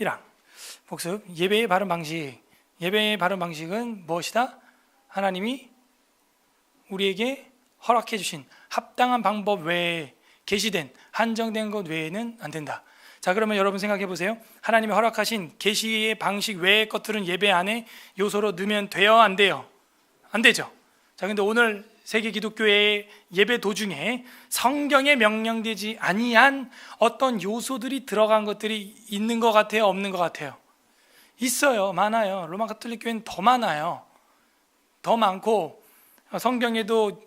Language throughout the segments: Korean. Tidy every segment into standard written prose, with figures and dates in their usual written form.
1항 복습. 예배의 바른 방식. 예배의 바른 방식은 무엇이다? 하나님이 우리에게 허락해 주신 합당한 방법 외에, 계시된 한정된 것 외에는 안 된다. 자, 그러면 여러분 생각해 보세요. 하나님이 허락하신 계시의 방식 외의 것들은 예배 안에 요소로 넣으면 돼요, 안 돼요? 안 되죠. 자, 근데 오늘 세계 기독교의 예배 도중에 성경에 명령되지 아니한 어떤 요소들이 들어간 것들이 있는 것 같아요, 없는 것 같아요? 있어요. 많아요. 로마 가톨릭 교회는 더 많아요. 더 많고, 성경에도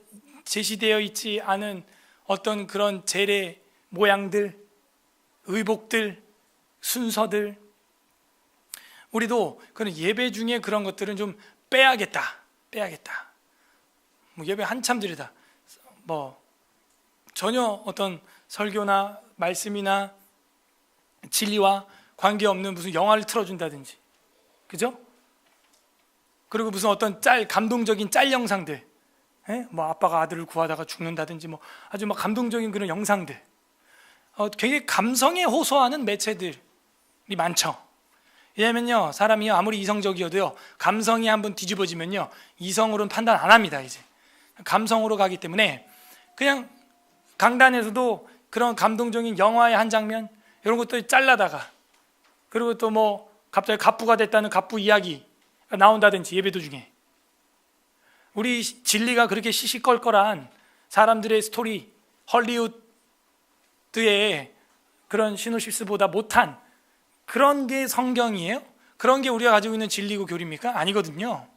제시되어 있지 않은 어떤 그런 제례 모양들, 의복들, 순서들, 우리도 그런 예배 중에 그런 것들은 좀 빼야겠다. 뭐 예배 한참 드리다, 뭐 전혀 어떤 설교나 말씀이나 진리와 관계없는 무슨 영화를 틀어준다든지, 그죠? 그리고 무슨 어떤 감동적인 짤 영상들, 뭐 아빠가 아들을 구하다가 죽는다든지, 뭐 아주 막 감동적인 그런 영상들, 굉장히 감성에 호소하는 매체들이 많죠. 왜냐면요, 사람이 아무리 이성적이어도요, 감성이 한번 뒤집어지면요, 이성으로는 판단 안 합니다. 이제 감성으로 가기 때문에 그냥 강단에서도 그런 감동적인 영화의 한 장면, 이런 것들 잘라다가, 그리고 또 뭐 갑자기 갑부가 됐다는 갑부 이야기가 나온다든지, 예배 도중에 우리 진리가 그렇게 시시껄껄한 사람들의 스토리, 헐리우드의 그런 시노시스보다 못한 그런 게 성경이에요? 그런 게 우리가 가지고 있는 진리고 교리입니까? 아니거든요.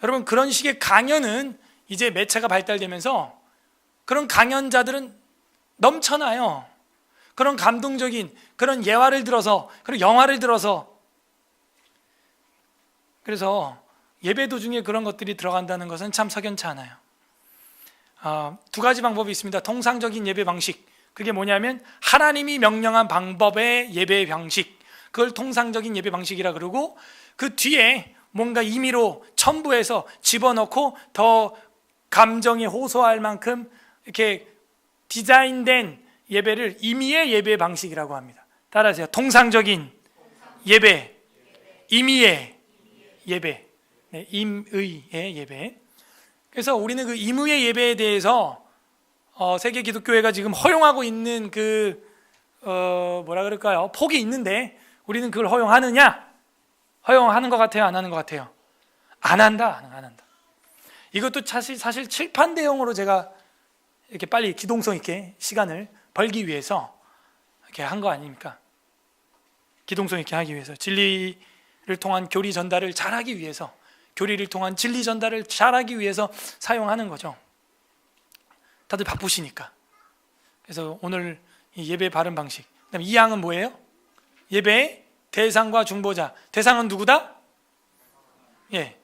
여러분, 그런 식의 강연은 이제 매체가 발달되면서 그런 강연자들은 넘쳐나요. 그런 감동적인 그런 예화를 들어서, 그런 영화를 들어서, 그래서 예배 도중에 그런 것들이 들어간다는 것은 참 석연치 않아요. 두 가지 방법이 있습니다. 통상적인 예배 방식, 그게 뭐냐면 하나님이 명령한 방법의 예배 방식, 그걸 통상적인 예배 방식이라 그러고, 그 뒤에 뭔가 임의로 첨부해서 집어넣고 더 감정에 호소할 만큼 이렇게 디자인된 예배를 임의의 예배 방식이라고 합니다. 따라하세요. 통상적인 예배, 임의의 예배, 임의의 예배. 그래서 우리는 그 임의의 예배에 대해서 세계 기독교회가 지금 허용하고 있는 뭐라 그럴까요? 폭이 있는데, 우리는 그걸 허용하느냐? 허용하는 것 같아요, 안 하는 것 같아요? 안 한다. 이것도 사실 칠판 대용으로 제가 이렇게 빨리 기동성 있게 시간을 벌기 위해서 이렇게 한 거 아닙니까? 기동성 있게 하기 위해서, 진리를 통한 교리 전달을 잘하기 위해서, 교리를 통한 진리 전달을 잘하기 위해서 사용하는 거죠. 다들 바쁘시니까. 그래서 오늘 이 예배 바른 방식, 그다음에 2항은 뭐예요? 예배의 대상과 중보자. 대상은 누구다? 예,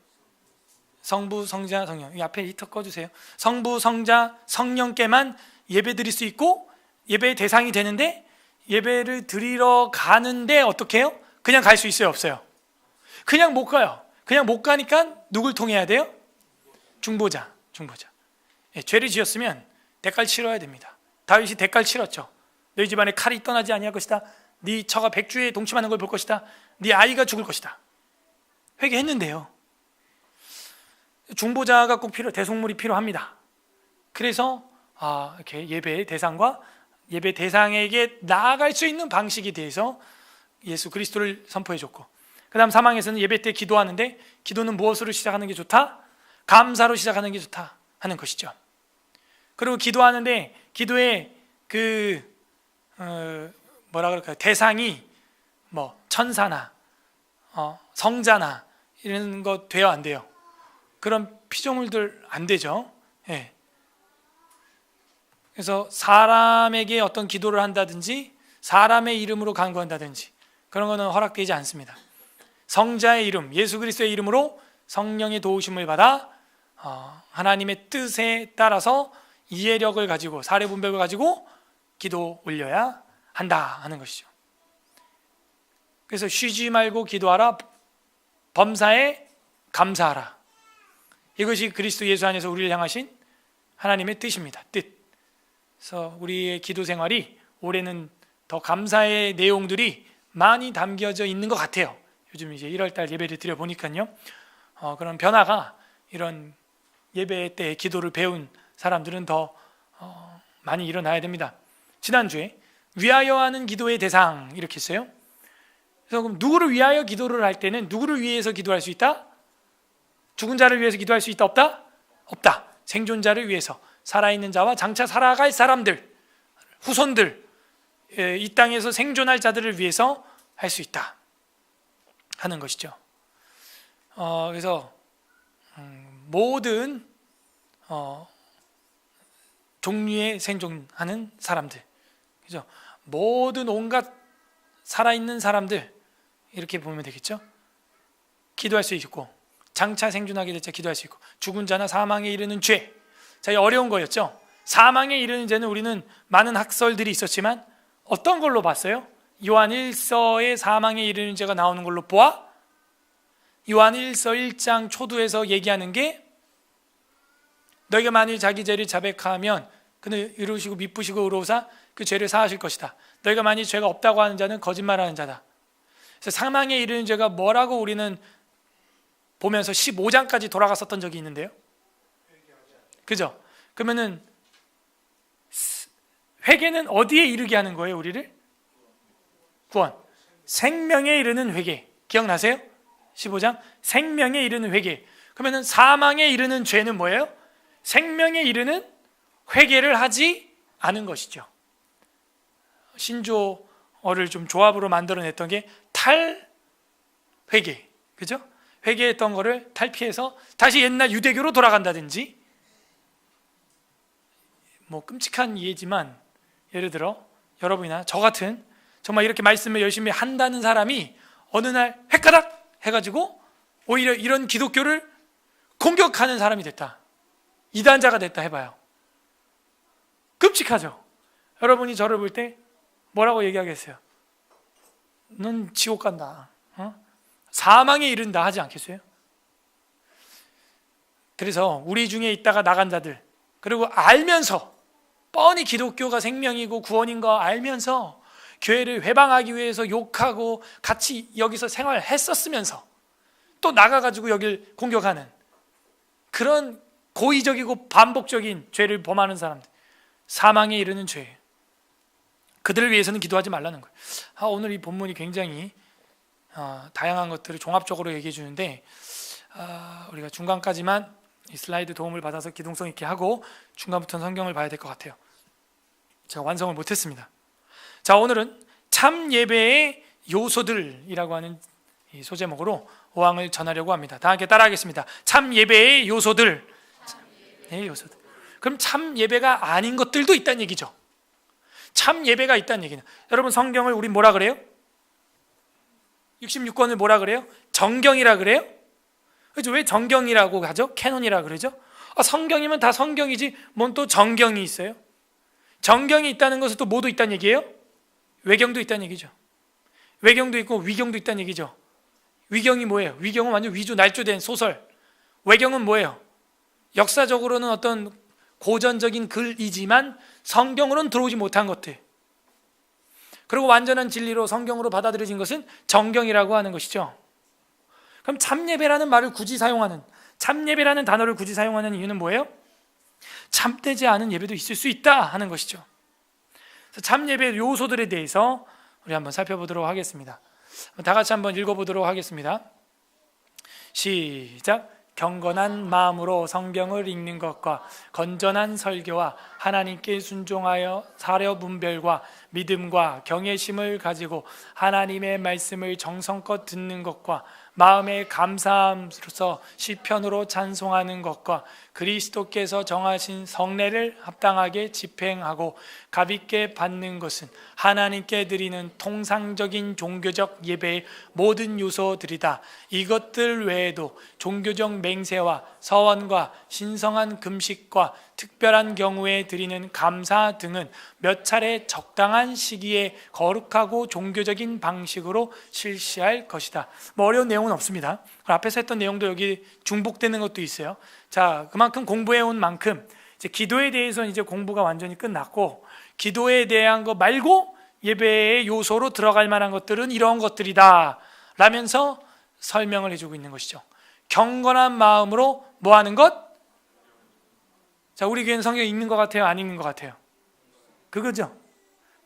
성부, 성자, 성령. 이 앞에 히터 꺼주세요. 성부, 성자, 성령께만 예배 드릴 수 있고, 예배의 대상이 되는데, 예배를 드리러 가는데 어떻게 해요? 그냥 갈 수 있어요, 없어요? 그냥 못 가요. 그냥 못 가니까 누굴 통해야 돼요? 중보자. 예, 죄를 지었으면 대가를 치러야 됩니다. 다윗이 대가를 치렀죠. 너희 집안에 칼이 떠나지 아니할 것이다. 네 처가 백주에 동침하는 걸 볼 것이다. 네 아이가 죽을 것이다. 회개했는데요. 중보자가 꼭 대속물이 필요합니다. 그래서 이렇게 예배의 대상과 예배 대상에게 나아갈 수 있는 방식에 대해서 예수 그리스도를 선포해줬고, 그 다음 3항에서는 예배 때 기도하는데, 기도는 무엇으로 시작하는 게 좋다? 감사로 시작하는 게 좋다 하는 것이죠. 그리고 기도하는데, 기도의 뭐라 그럴까요? 대상이 뭐 천사나 성자나 이런 거 돼요, 안 돼요? 그런 피조물들 안 되죠. 예. 그래서 사람에게 어떤 기도를 한다든지, 사람의 이름으로 간구한다든지, 그런 거는 허락되지 않습니다. 성자의 이름, 예수 그리스도의 이름으로 성령의 도우심을 받아 하나님의 뜻에 따라서 이해력을 가지고, 사례 분별을 가지고 기도 올려야 한다 하는 것이죠. 그래서 쉬지 말고 기도하라, 범사에 감사하라. 이것이 그리스도 예수 안에서 우리를 향하신 하나님의 뜻입니다. 뜻. 그래서 우리의 기도 생활이 올해는 더 감사의 내용들이 많이 담겨져 있는 것 같아요. 요즘 이제 1월달 예배를 드려 보니까요. 그런 변화가 이런 예배 때 기도를 배운 사람들은 더 많이 일어나야 됩니다. 지난주에 위하여 하는 기도의 대상 이렇게 했어요. 그래서 그럼 누구를 위하여 기도를 할 때는 누구를 위해서 기도할 수 있다? 죽은 자를 위해서 기도할 수 있다? 없다? 없다. 생존자를 위해서, 살아있는 자와 장차 살아갈 사람들, 후손들, 이 땅에서 생존할 자들을 위해서 할 수 있다 하는 것이죠. 그래서 모든 종류의 생존하는 사람들, 그죠? 모든 온갖 살아있는 사람들 이렇게 보면 되겠죠. 기도할 수 있고, 장차 생존하게 될 자 기도할 수 있고, 죽은 자나 사망에 이르는 죄. 자, 이 어려운 거였죠. 사망에 이르는 죄는 우리는 많은 학설들이 있었지만 어떤 걸로 봤어요? 요한 1서의 사망에 이르는 죄가 나오는 걸로 보아 요한 1서 1장 초두에서 얘기하는 게, 너희가 만일 자기 죄를 자백하면 그는 이루시고 미쁘시고 의로우사 그 죄를 사하실 것이다. 너희가 만일 죄가 없다고 하는 자는 거짓말하는 자다. 그래서 사망에 이르는 죄가 뭐라고 우리는 보면서 15장까지 돌아갔었던 적이 있는데요. 그죠? 그러면은 회개는 어디에 이르게 하는 거예요, 우리를? 구원. 생명에 이르는 회개. 기억나세요? 15장. 생명에 이르는 회개. 그러면은 사망에 이르는 죄는 뭐예요? 생명에 이르는 회개를 하지 않은 것이죠. 신조어를 좀 조합으로 만들어냈던 게 탈회개. 그죠? 회개했던 거를 탈피해서 다시 옛날 유대교로 돌아간다든지, 뭐 끔찍한 이해지만 예를 들어 여러분이나 저 같은 정말 이렇게 말씀을 열심히 한다는 사람이 어느 날 획가닥 해가지고 오히려 이런 기독교를 공격하는 사람이 됐다, 이단자가 됐다 해봐요. 끔찍하죠. 여러분이 저를 볼 때 뭐라고 얘기하겠어요? 넌 지옥 간다, 사망에 이른다 하지 않겠어요? 그래서 우리 중에 있다가 나간 자들, 그리고 알면서 뻔히 기독교가 생명이고 구원인 거 알면서 교회를 회방하기 위해서 욕하고 같이 여기서 생활했었으면서 또 나가가지고 여길 공격하는 그런 고의적이고 반복적인 죄를 범하는 사람들, 사망에 이르는 죄예요. 그들을 위해서는 기도하지 말라는 거예요. 오늘 이 본문이 굉장히 다양한 것들을 종합적으로 얘기해 주는데, 우리가 중간까지만 이 슬라이드 도움을 받아서 기동성 있게 하고 중간부터는 성경을 봐야 될 것 같아요. 제가 완성을 못했습니다. 자, 오늘은 참 예배의 요소들이라고 하는 이 소제목으로 오항을 전하려고 합니다. 다 함께 따라하겠습니다. 참 예배의 요소들. 네, 요소들. 그럼 참 예배가 아닌 것들도 있다는 얘기죠. 참 예배가 있다는 얘기는, 여러분 성경을 우리 뭐라 그래요? 66권을 뭐라 그래요? 정경이라 그래요? 그렇죠? 왜 정경이라고 하죠? 캐논이라 그러죠? 성경이면 다 성경이지 뭔 또 정경이 있어요? 정경이 있다는 것은 또 뭐도 있다는 얘기예요? 외경도 있다는 얘기죠. 외경도 있고 위경도 있다는 얘기죠. 위경이 뭐예요? 위경은 완전 위조 날조된 소설. 외경은 뭐예요? 역사적으로는 어떤 고전적인 글이지만 성경으로는 들어오지 못한 것들, 그리고 완전한 진리로 성경으로 받아들여진 것은 정경이라고 하는 것이죠. 그럼 참예배라는 말을 굳이 사용하는, 참예배라는 단어를 굳이 사용하는 이유는 뭐예요? 참되지 않은 예배도 있을 수 있다 하는 것이죠. 참예배 요소들에 대해서 우리 한번 살펴보도록 하겠습니다. 다 같이 한번 읽어보도록 하겠습니다. 시작. 경건한 마음으로 성경을 읽는 것과 건전한 설교와 하나님께 순종하여 사려 분별과 믿음과 경외심을 가지고 하나님의 말씀을 정성껏 듣는 것과 마음에 감사함으로써 시편으로 찬송하는 것과 그리스도께서 정하신 성례를 합당하게 집행하고 값있게 받는 것은 하나님께 드리는 통상적인 종교적 예배의 모든 요소들이다. 이것들 외에도 종교적 맹세와 서원과 신성한 금식과 특별한 경우에 드리는 감사 등은 몇 차례 적당한 시기에 거룩하고 종교적인 방식으로 실시할 것이다. 뭐 어려운 내용은 없습니다. 앞에서 했던 내용도 여기 중복되는 것도 있어요. 자, 그만큼 공부해온 만큼 이제 기도에 대해서는 이제 공부가 완전히 끝났고, 기도에 대한 거 말고 예배의 요소로 들어갈 만한 것들은 이런 것들이다 라면서 설명을 해주고 있는 것이죠. 경건한 마음으로 뭐 하는 것? 자, 우리 교회는 성경 읽는 것 같아요? 안 읽는 것 같아요? 그거죠.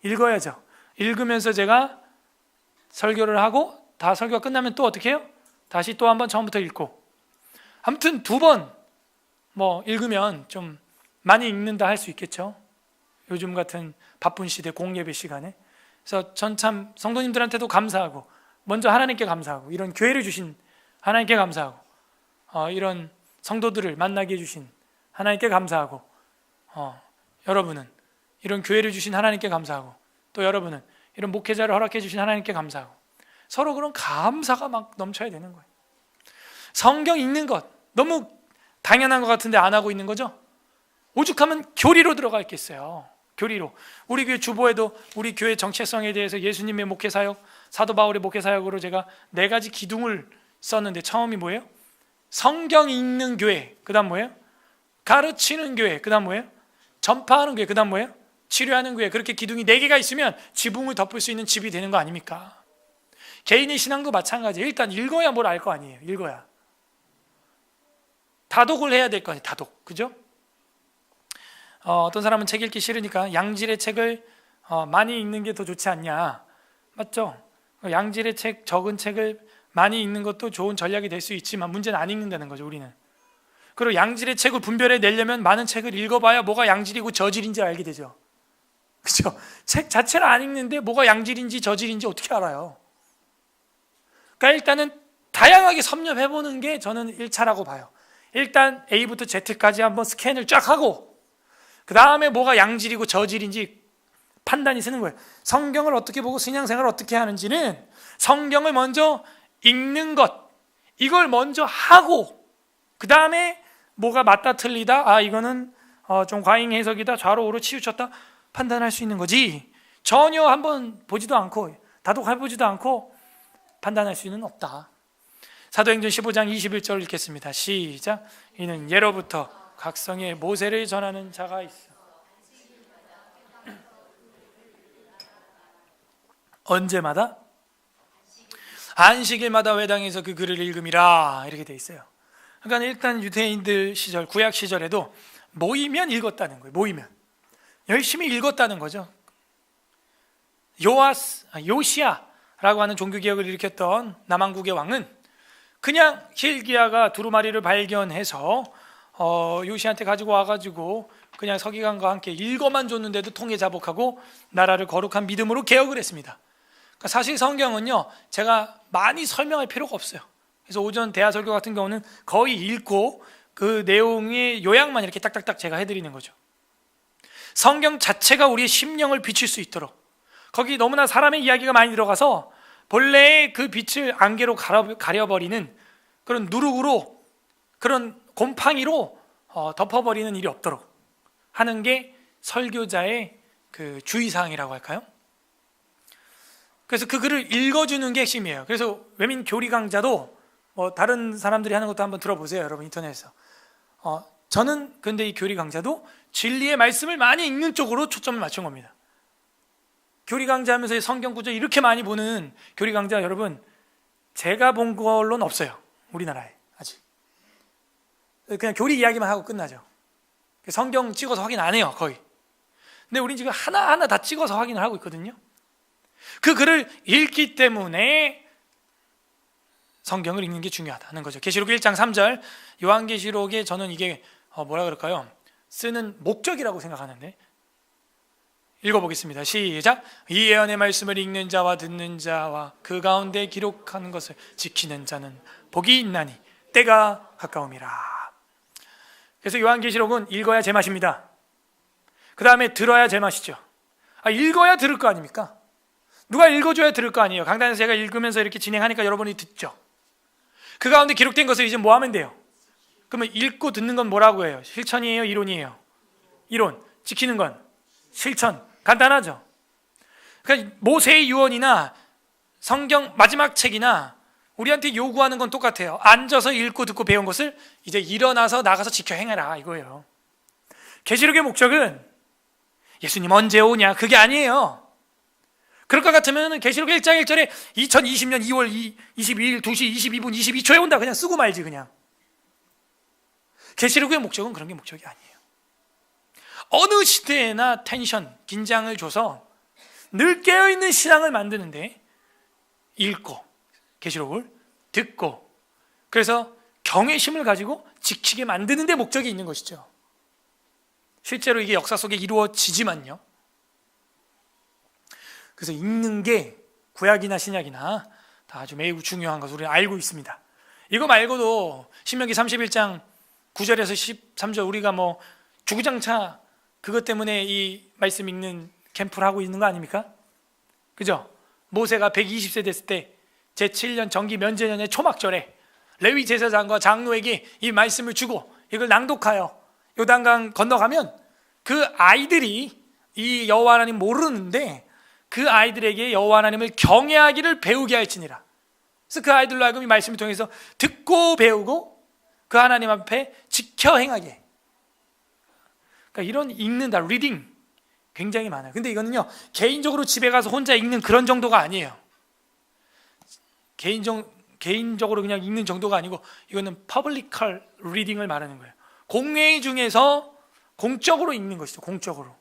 읽어야죠. 읽으면서 제가 설교를 하고 다 설교가 끝나면 또 어떻게 해요? 다시 또 한번 처음부터 읽고, 아무튼 2번 뭐 읽으면 좀 많이 읽는다 할 수 있겠죠. 요즘 같은 바쁜 시대 공예배 시간에. 그래서 전 참 성도님들한테도 감사하고, 먼저 하나님께 감사하고, 이런 교회를 주신 하나님께 감사하고, 이런 성도들을 만나게 해주신 하나님께 감사하고, 여러분은 이런 교회를 주신 하나님께 감사하고, 또 여러분은 이런 목회자를 허락해 주신 하나님께 감사하고, 서로 그런 감사가 막 넘쳐야 되는 거예요. 성경 읽는 것 너무 당연한 것 같은데 안 하고 있는 거죠? 오죽하면 교리로 들어가 있겠어요. 교리로. 우리 교회 주보에도 우리 교회 정체성에 대해서 예수님의 목회사역, 사도 바울의 목회사역으로 제가 4가지 기둥을 썼는데, 처음이 뭐예요? 성경 읽는 교회. 그 다음 뭐예요? 가르치는 교회. 그 다음 뭐예요? 전파하는 교회. 그 다음 뭐예요? 치료하는 교회. 그렇게 기둥이 4개가 있으면 지붕을 덮을 수 있는 집이 되는 거 아닙니까? 개인의 신앙도 마찬가지예요. 일단 읽어야 뭘 알 거 아니에요. 읽어야. 다독을 해야 될 거 아니에요. 다독. 그죠? 어떤 사람은 책 읽기 싫으니까 양질의 책을 많이 읽는 게 더 좋지 않냐. 맞죠? 양질의 책, 적은 책을 많이 읽는 것도 좋은 전략이 될 수 있지만 문제는 안 읽는다는 거죠. 우리는. 그리고 양질의 책을 분별해 내려면 많은 책을 읽어봐야 뭐가 양질이고 저질인지 알게 되죠. 그죠? 책 자체를 안 읽는데 뭐가 양질인지 저질인지 어떻게 알아요? 그러니까 일단은 다양하게 섭렵해보는 게 저는 1차라고 봐요. 일단 A부터 Z까지 한번 스캔을 쫙 하고, 그 다음에 뭐가 양질이고 저질인지 판단이 쓰는 거예요. 성경을 어떻게 보고 신앙생활을 어떻게 하는지는 성경을 먼저 읽는 것, 이걸 먼저 하고, 그 다음에 뭐가 맞다 틀리다, 이거는 좀 과잉 해석이다, 좌로 우로 치우쳤다 판단할 수 있는 거지, 전혀 한번 보지도 않고 다독해보지도 않고 판단할 수는 없다. 사도행전 15장 21절 읽겠습니다. 시작. 이는 예로부터 각성에 모세를 전하는 자가 있어. 언제마다? 안식일마다 회당에서 그 글을 읽음이라, 이렇게 돼 있어요. 그러니까 일단 유대인들 시절, 구약 시절에도 모이면 읽었다는 거예요. 모이면 열심히 읽었다는 거죠. 요시야라고 하는 종교개혁을 일으켰던 남왕국의 왕은 그냥 hil기야가 두루마리를 발견해서 요시한테 가지고 와가지고 그냥 서기관과 함께 읽어만 줬는데도 통해자복하고 나라를 거룩한 믿음으로 개혁을 했습니다. 그러니까 사실 성경은요, 제가 많이 설명할 필요가 없어요. 그래서 오전 대하설교 같은 경우는 거의 읽고 그 내용의 요약만 이렇게 딱딱딱 제가 해드리는 거죠. 성경 자체가 우리의 심령을 비칠 수 있도록, 거기 너무나 사람의 이야기가 많이 들어가서 본래의 그 빛을 안개로 가려버리는 그런 누룩으로, 그런 곰팡이로 덮어버리는 일이 없도록 하는 게 설교자의 그 주의사항이라고 할까요? 그래서 그 글을 읽어주는 게 핵심이에요. 그래서 외민 교리 강좌도 다른 사람들이 하는 것도 한번 들어보세요, 여러분. 인터넷에서. 저는 근데 이 교리 강좌도 진리의 말씀을 많이 읽는 쪽으로 초점을 맞춘 겁니다. 교리 강좌하면서 성경 구절 이렇게 많이 보는 교리 강좌, 여러분, 제가 본 걸로는 없어요. 우리나라에 아직. 그냥 교리 이야기만 하고 끝나죠. 성경 찍어서 확인 안 해요, 거의. 근데 우린 지금 하나하나 다 찍어서 확인을 하고 있거든요. 그 글을 읽기 때문에 성경을 읽는 게 중요하다는 거죠. 계시록 1장 3절, 요한계시록에 저는 이게 뭐라 그럴까요? 쓰는 목적이라고 생각하는데, 읽어보겠습니다. 시작. 이 예언의 말씀을 읽는 자와 듣는 자와 그 가운데 기록하는 것을 지키는 자는 복이 있나니 때가 가까움이라. 그래서 요한계시록은 읽어야 제맛입니다. 그 다음에 들어야 제맛이죠. 읽어야 들을 거 아닙니까? 누가 읽어줘야 들을 거 아니에요. 강단에서 제가 읽으면서 이렇게 진행하니까 여러분이 듣죠. 그 가운데 기록된 것을 이제 뭐 하면 돼요? 그러면 읽고 듣는 건 뭐라고 해요? 실천이에요? 이론이에요? 이론. 지키는 건 실천. 간단하죠. 그러니까 모세의 유언이나 성경 마지막 책이나 우리한테 요구하는 건 똑같아요. 앉아서 읽고 듣고 배운 것을 이제 일어나서 나가서 지켜 행해라, 이거예요. 계시록의 목적은 예수님 언제 오냐, 그게 아니에요. 그럴 것 같으면 계시록 1장 1절에 2020년 2월 22일 2시 22분 22초에 온다 그냥 쓰고 말지. 그냥 계시록의 목적은 그런 게 목적이 아니에요. 어느 시대에나 텐션, 긴장을 줘서 늘 깨어있는 신앙을 만드는데 읽고 계시록을 듣고 그래서 경외심을 가지고 지키게 만드는 데 목적이 있는 것이죠. 실제로 이게 역사 속에 이루어지지만요. 그래서 읽는 게 구약이나 신약이나 다 아주 매우 중요한 것을 우리는 알고 있습니다. 이거 말고도 신명기 31장 9절에서 13절 우리가 뭐 주구장창 그것 때문에 이 말씀 읽는 캠프를 하고 있는 거 아닙니까? 그죠? 모세가 120세 됐을 때 제7년 정기 면제년의 초막절에 레위 제사장과 장로에게 이 말씀을 주고 이걸 낭독하여 요단강 건너가면 그 아이들이 이 여호와 하나님 모르는데 그 아이들에게 여호와 하나님을 경외하기를 배우게 할지니라. 그래서 그 아이들로 하여금 이 말씀을 통해서 듣고 배우고 그 하나님 앞에 지켜 행하게. 그러니까 이런 읽는다, 리딩 굉장히 많아요. 근데 이거는요 개인적으로 집에 가서 혼자 읽는 그런 정도가 아니에요. 개인적으로 그냥 읽는 정도가 아니고 이거는 퍼블리컬 리딩을 말하는 거예요. 공회의 중에서 공적으로 읽는 것이죠. 공적으로.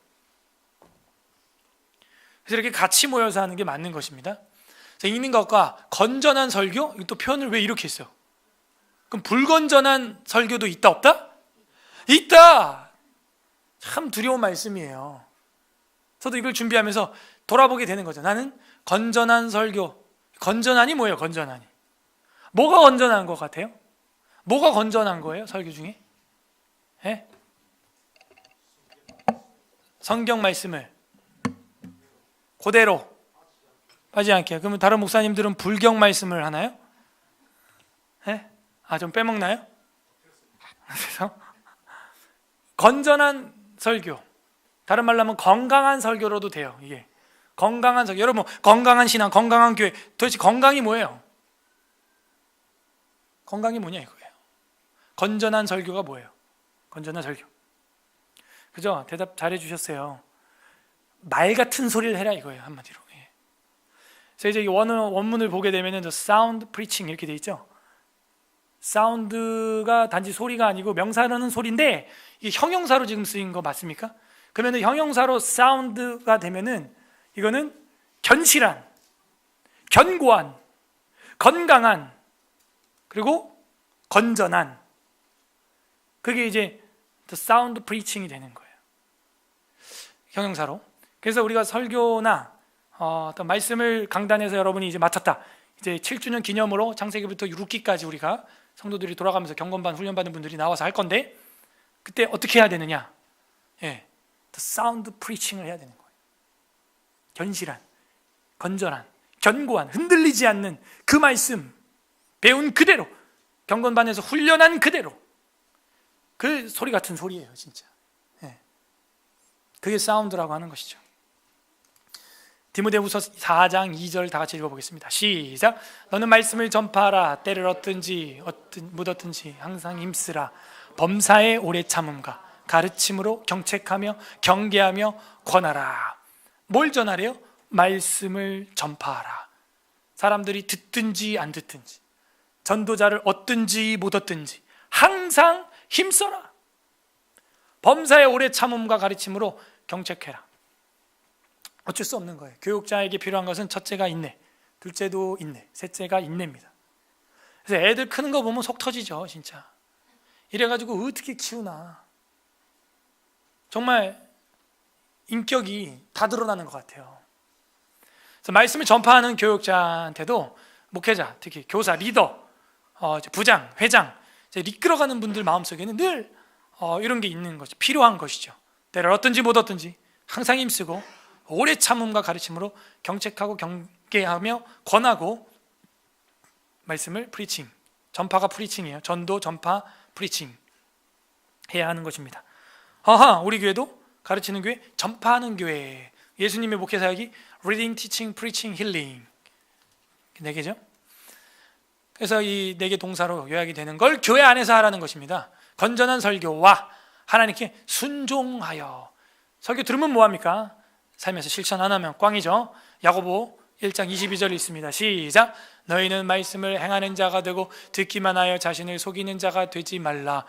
그래서 이렇게 같이 모여서 하는 게 맞는 것입니다. 읽는 것과 건전한 설교, 또 표현을 왜 이렇게 했어요? 그럼 불건전한 설교도 있다 없다? 있다! 참 두려운 말씀이에요. 저도 이걸 준비하면서 돌아보게 되는 거죠. 나는 건전한 설교, 건전하니 뭐예요? 건전하니 뭐가 건전한 것 같아요? 뭐가 건전한 거예요? 설교 중에? 예? 성경 말씀을 그대로 빠지지 않게. 그러면 다른 목사님들은 불경 말씀을 하나요? 예? 좀 빼먹나요? 그래서 건전한 설교, 다른 말로 하면 건강한 설교로도 돼요. 이게 건강한 설교. 여러분 건강한 신앙, 건강한 교회, 도대체 건강이 뭐예요? 건강이 뭐냐 이거예요. 건전한 설교가 뭐예요? 건전한 설교. 그죠? 대답 잘해 주셨어요. 말 같은 소리를 해라 이거예요. 한마디로. 그래서 이제 이 원문을 보게 되면은 the sound preaching 이렇게 돼 있죠. 사운드가 단지 소리가 아니고 명사로는 소리인데 이게 형용사로 지금 쓰인 거 맞습니까? 그러면은 형용사로 사운드가 되면은 이거는 견실한, 견고한, 건강한, 그리고 건전한, 그게 이제 the sound preaching이 되는 거예요. 형용사로. 그래서 우리가 설교나 어떤 말씀을 강단에서 여러분이 이제 맡았다. 이제 7주년 기념으로 창세기부터 룻기까지 우리가 성도들이 돌아가면서 경건반 훈련받은 분들이 나와서 할 건데 그때 어떻게 해야 되느냐? 예, the sound preaching을 해야 되는 거예요. 견실한, 건전한, 견고한, 흔들리지 않는 그 말씀 배운 그대로 경건반에서 훈련한 그대로 그 소리 같은 소리예요, 진짜. 예. 그게 사운드라고 하는 것이죠. 디모데후서 4장 2절 다 같이 읽어보겠습니다. 시작. 너는 말씀을 전파하라. 때를 얻든지 묻었든지 항상 힘쓰라. 범사에 오래 참음과 가르침으로 경책하며 경계하며 권하라. 뭘 전하래요? 말씀을 전파하라. 사람들이 듣든지 안 듣든지, 전도자를 얻든지 못 얻든지 항상 힘써라. 범사에 오래 참음과 가르침으로 경책해라. 어쩔 수 없는 거예요. 교육자에게 필요한 것은 첫째가 인내, 둘째도 인내, 셋째가 인내입니다. 그래서 애들 크는 거 보면 속 터지죠, 진짜. 이래가지고 어떻게 키우나. 정말 인격이 다 드러나는 것 같아요. 그래서 말씀을 전파하는 교육자한테도 목회자, 특히 교사, 리더, 부장, 회장, 이끌어가는 분들 마음속에는 늘 이런 게 있는 거죠. 필요한 것이죠. 때를 얻든지 못 얻든지 항상 힘쓰고 오래 참음과 가르침으로 경책하고 경계하며 권하고 말씀을 프리칭, 전파가 프리칭이에요. 전도, 전파, 프리칭 해야 하는 것입니다. 우리 교회도 가르치는 교회, 전파하는 교회. 예수님의 목회 사역이 Reading, Teaching, Preaching, Healing 4개죠. 그래서 이 4개 동사로 요약이 되는 걸 교회 안에서 하라는 것입니다. 건전한 설교와 하나님께 순종하여. 설교 들으면 뭐합니까? 삶에서 실천 안 하면 꽝이죠. 야고보 1장 22절에 있습니다. 시작. 너희는 말씀을 행하는 자가 되고 듣기만 하여 자신을 속이는 자가 되지 말라.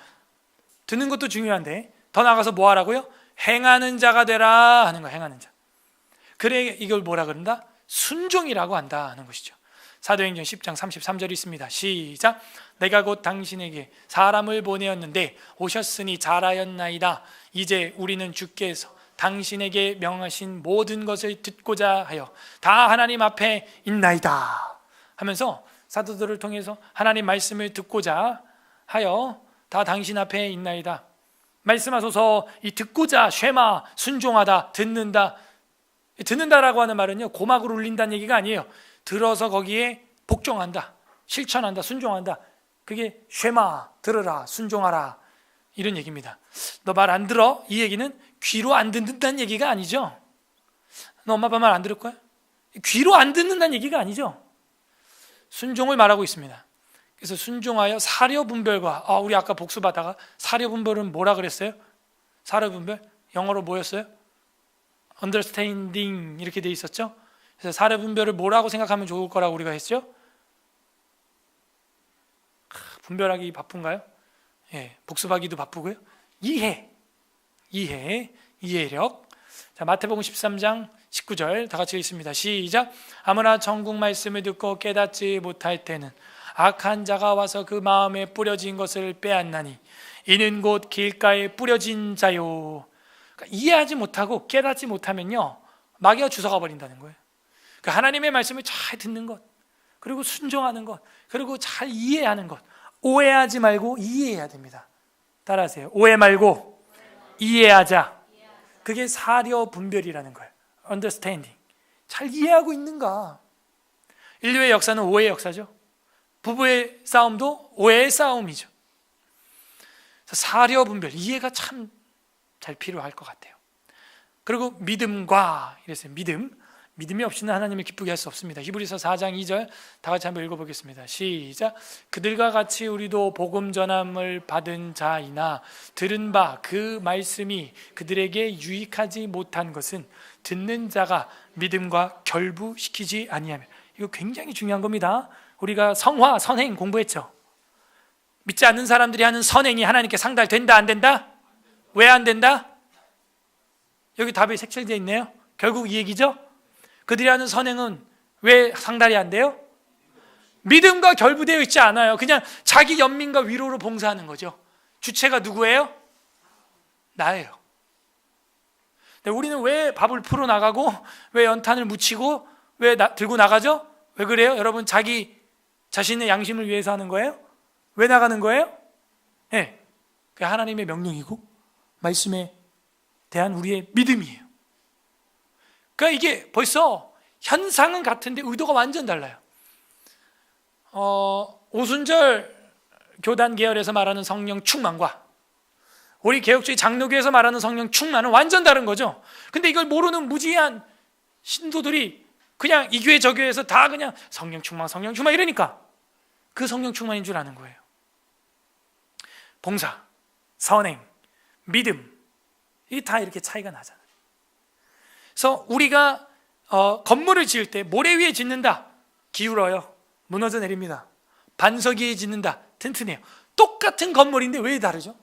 듣는 것도 중요한데 더 나아가서 뭐 하라고요? 행하는 자가 되라 하는 거예요. 행하는 자. 그래 이걸 뭐라 그런다? 순종이라고 한다 하는 것이죠. 사도행전 10장 33절이 있습니다. 시작. 내가 곧 당신에게 사람을 보내었는데 오셨으니 잘하였나이다. 이제 우리는 주께서 당신에게 명하신 모든 것을 듣고자 하여 다 하나님 앞에 있나이다 하면서 사도들을 통해서 하나님 말씀을 듣고자 하여 다 당신 앞에 있나이다. 말씀하소서. 이 듣고자, 쉐마, 순종하다, 듣는다라고 하는 말은요 고막을 울린다는 얘기가 아니에요. 들어서 거기에 복종한다, 실천한다, 순종한다. 그게 쉐마, 들으라, 순종하라 이런 얘기입니다. 너 말 안 들어? 이 얘기는 귀로 안 듣는다는 얘기가 아니죠. 너 엄마 아빠 말 안 들을 거야? 귀로 안 듣는다는 얘기가 아니죠. 순종을 말하고 있습니다. 그래서 순종하여 사려분별과 우리 아까 복습하다가 사려분별은 뭐라 그랬어요? 사려분별 영어로 뭐였어요? understanding 이렇게 돼 있었죠. 그래서 사려분별을 뭐라고 생각하면 좋을 거라고 우리가 했죠? 분별하기 바쁜가요? 예, 복습하기도 바쁘고요. 이해력. 자, 마태복음 13장 19절 다 같이 읽습니다. 시작. 아무나 천국 말씀을 듣고 깨닫지 못할 때는 악한 자가 와서 그 마음에 뿌려진 것을 빼앗나니 이는 곧 길가에 뿌려진 자요. 그러니까 이해하지 못하고 깨닫지 못하면요 마귀가 주워가 버린다는 거예요. 그러니까 하나님의 말씀을 잘 듣는 것, 그리고 순종하는 것, 그리고 잘 이해하는 것. 오해하지 말고 이해해야 됩니다. 따라하세요. 오해 말고 이해하자. 그게 사려 분별이라는 거예요. understanding. 잘 이해하고 있는가? 인류의 역사는 오해의 역사죠. 부부의 싸움도 오해의 싸움이죠. 사려 분별, 이해가 참 잘 필요할 것 같아요. 그리고 믿음과 이랬어요. 믿음이 없이는 하나님을 기쁘게 할 수 없습니다. 히브리서 4장 2절 다 같이 한번 읽어보겠습니다. 시작. 그들과 같이 우리도 복음 전함을 받은 자이나 들은 바 그 말씀이 그들에게 유익하지 못한 것은 듣는 자가 믿음과 결부시키지 아니하며. 이거 굉장히 중요한 겁니다. 우리가 성화, 선행 공부했죠. 믿지 않는 사람들이 하는 선행이 하나님께 상달된다 안 된다? 왜 안 된다? 여기 답이 색칠되어 있네요. 결국 이 얘기죠. 그들이 하는 선행은 왜 상달이 안 돼요? 믿음과 결부되어 있지 않아요. 그냥 자기 연민과 위로로 봉사하는 거죠. 주체가 누구예요? 나예요. 근데 우리는 왜 밥을 풀어나가고 왜 연탄을 묻히고 왜 들고 나가죠? 왜 그래요? 여러분 자기 자신의 양심을 위해서 하는 거예요? 왜 나가는 거예요? 네, 그게 하나님의 명령이고 말씀에 대한 우리의 믿음이에요. 그러니까 이게 벌써 현상은 같은데 의도가 완전 달라요. 오순절 교단 계열에서 말하는 성령 충만과 우리 개혁주의 장로교에서 말하는 성령 충만은 완전 다른 거죠. 근데 이걸 모르는 무지한 신도들이 그냥 이 교회 저 교회에서 다 그냥 성령 충만 이러니까 그 성령 충만인 줄 아는 거예요. 봉사, 선행, 믿음, 이 다 이렇게 차이가 나잖아요. 그래서 우리가 건물을 지을 때 모래 위에 짓는다, 기울어요. 무너져 내립니다. 반석 위에 짓는다, 튼튼해요. 똑같은 건물인데 왜 다르죠?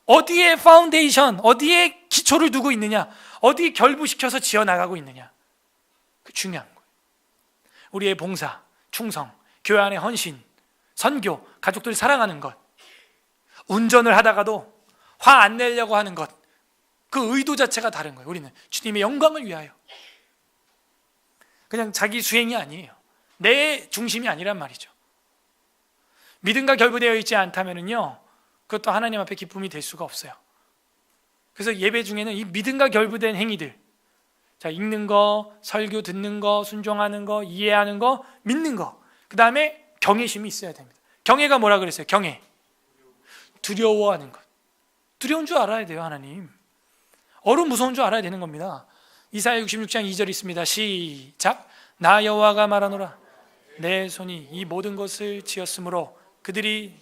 어디에 파운데이션, 어디에 기초를 두고 있느냐, 어디에 결부시켜서 지어나가고 있느냐, 그 중요한 거예요. 우리의 봉사, 충성, 교회 안의 헌신, 선교, 가족들 사랑하는 것, 운전을 하다가도 화 안 내려고 하는 것, 그 의도 자체가 다른 거예요. 우리는 주님의 영광을 위하여, 그냥 자기 수행이 아니에요. 내 중심이 아니란 말이죠. 믿음과 결부되어 있지 않다면요, 그것도 하나님 앞에 기쁨이 될 수가 없어요. 그래서 예배 중에는 이 믿음과 결부된 행위들, 자, 읽는 거, 설교 듣는 거, 순종하는 거, 이해하는 거, 믿는 거, 그 다음에 경외심이 있어야 됩니다. 경외가 뭐라 그랬어요? 경외, 두려워하는 것. 두려운 줄 알아야 돼요. 하나님 어른 무서운 줄 알아야 되는 겁니다. 이사야 66장 2절 있습니다. 시작. 나 여호와가 말하노라. 내 손이 이 모든 것을 지었으므로 그들이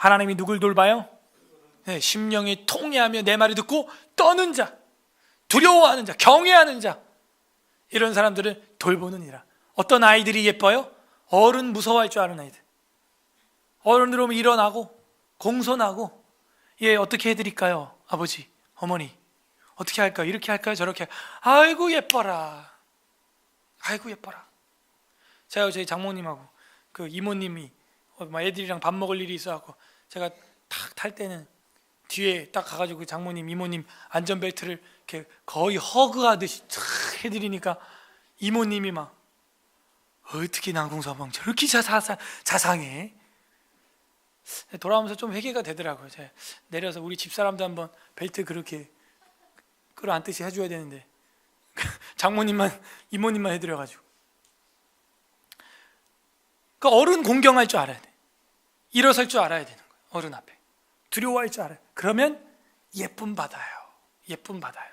하나님이 누굴 돌봐요? 네, 심령이 통회하며 내 말을 듣고 떠는 자, 두려워하는 자, 경외하는 자, 이런 사람들을 돌보느니라. 어떤 아이들이 예뻐요? 어른 무서워할 줄 아는 아이들. 어른 들어오면 일어나고 공손하고, 예, 어떻게 해드릴까요? 아버지, 어머니, 어떻게 할까요? 이렇게 할까요? 저렇게 할까요? 아이고 예뻐라, 아이고 예뻐라. 제가 저희 장모님하고 그 이모님이 애들이랑 밥 먹을 일이 있어갖고 제가 탁 탈 때는 뒤에 딱 가가지고 그 장모님, 이모님 안전벨트를 이렇게 거의 허그하듯이 탁 해드리니까 이모님이 막 어떻게 난공사방 저렇게 자상해? 돌아오면서 좀 회개가 되더라고요. 제가 내려서 우리 집사람도 한번 벨트 그렇게 끌어안듯이 해줘야 되는데 장모님만, 이모님만 해드려가지고. 그 어른 공경할 줄 알아야 돼. 일어설 줄 알아야 되는 거예요. 어른 앞에 두려워할 줄 알아요. 그러면 예쁨 받아요. 예쁨 받아요.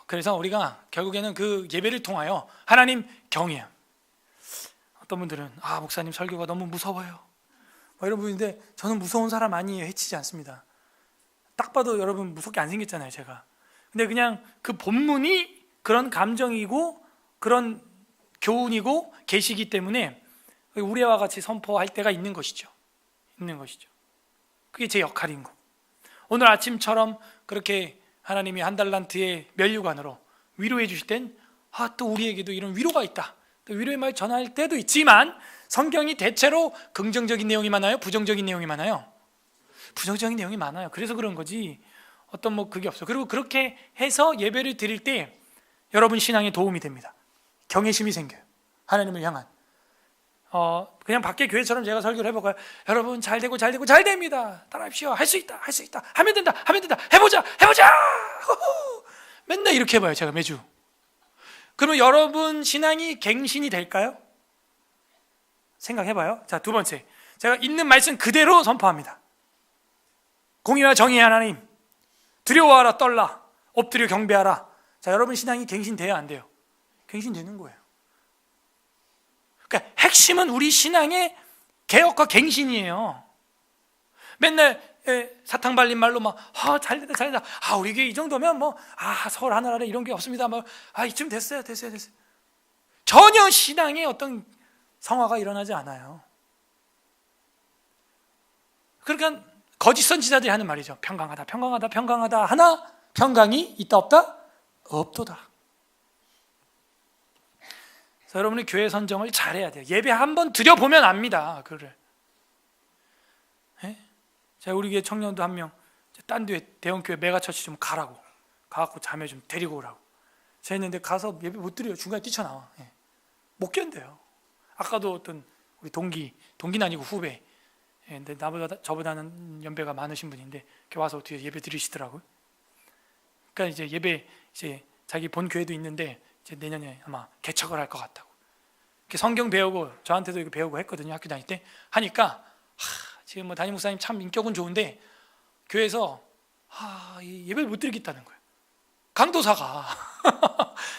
그래서 우리가 결국에는 그 예배를 통하여 하나님 경외함. 어떤 분들은 목사님 설교가 너무 무서워요, 이런 분인데, 저는 무서운 사람 아니에요. 해치지 않습니다. 딱 봐도 여러분 무섭게 안 생겼잖아요, 제가. 근데 그냥 그 본문이 그런 감정이고 그런 교훈이고 계시기 때문에 우리와 같이 선포할 때가 있는 것이죠. 그게 제 역할인 거. 오늘 아침처럼 그렇게 하나님이 한 달란트의 면류관으로 위로해 주실 땐 또 우리에게도 이런 위로가 있다, 또 위로의 말 전할 때도 있지만, 성경이 대체로 긍정적인 내용이 많아요? 부정적인 내용이 많아요? 부정적인 내용이 많아요. 그래서 그런 거지 어떤 그게 없어. 그리고 그렇게 해서 예배를 드릴 때 여러분 신앙에 도움이 됩니다. 경외심이 생겨요. 하나님을 향한. 그냥 밖에 교회처럼 제가 설교를 해볼까요? 여러분 잘 되고 됩니다. 따라합시오. 할 수 있다. 하면 된다. 해보자. 호호. 맨날 이렇게 해봐요, 제가 매주. 그러면 여러분 신앙이 갱신이 될까요? 생각해봐요. 자, 두 번째, 제가 있는 말씀 그대로 선포합니다. 공의와 정의의 하나님, 두려워하라 떨라, 엎드려 경배하라. 자, 여러분 신앙이 갱신돼야 안 돼요? 갱신되는 거예요. 그러니까 핵심은 우리 신앙의 개혁과 갱신이에요. 맨날 사탕 발린 말로 잘된다. 우리 교회 이 정도면 서울 하늘 아래 이런 게 없습니다. 이쯤 됐어요. 전혀 신앙에 어떤 성화가 일어나지 않아요. 그러니까 거짓 선지자들이 하는 말이죠. 평강하다 하나 평강이 있다 없다? 없도다. 그래서 여러분이 교회 선정을 잘해야 돼요. 예배 한번 드려보면 압니다. 그거를. 제가 우리 교회 청년도 한 명 딴 교회, 대형 교회 메가처치 좀 가갖고 자매 좀 데리고 오라고. 제가 했는데 가서 예배 못 드려요. 중간에 뛰쳐나와. 못 견뎌요. 아까도 어떤 우리 동기는 아니고 후배, 근데 저보다는 연배가 많으신 분인데 와서 뒤에 예배 드리시더라고요. 그러니까 이제 예배 자기 본 교회도 있는데 이제 내년에 아마 개척을 할 것 같다고. 성경 배우고 저한테도 이거 배우고 했거든요. 학교 다닐 때 하니까 지금 담임 목사님 참 인격은 좋은데 교회에서 예배를 못 드리겠다는 거예요. 강도사가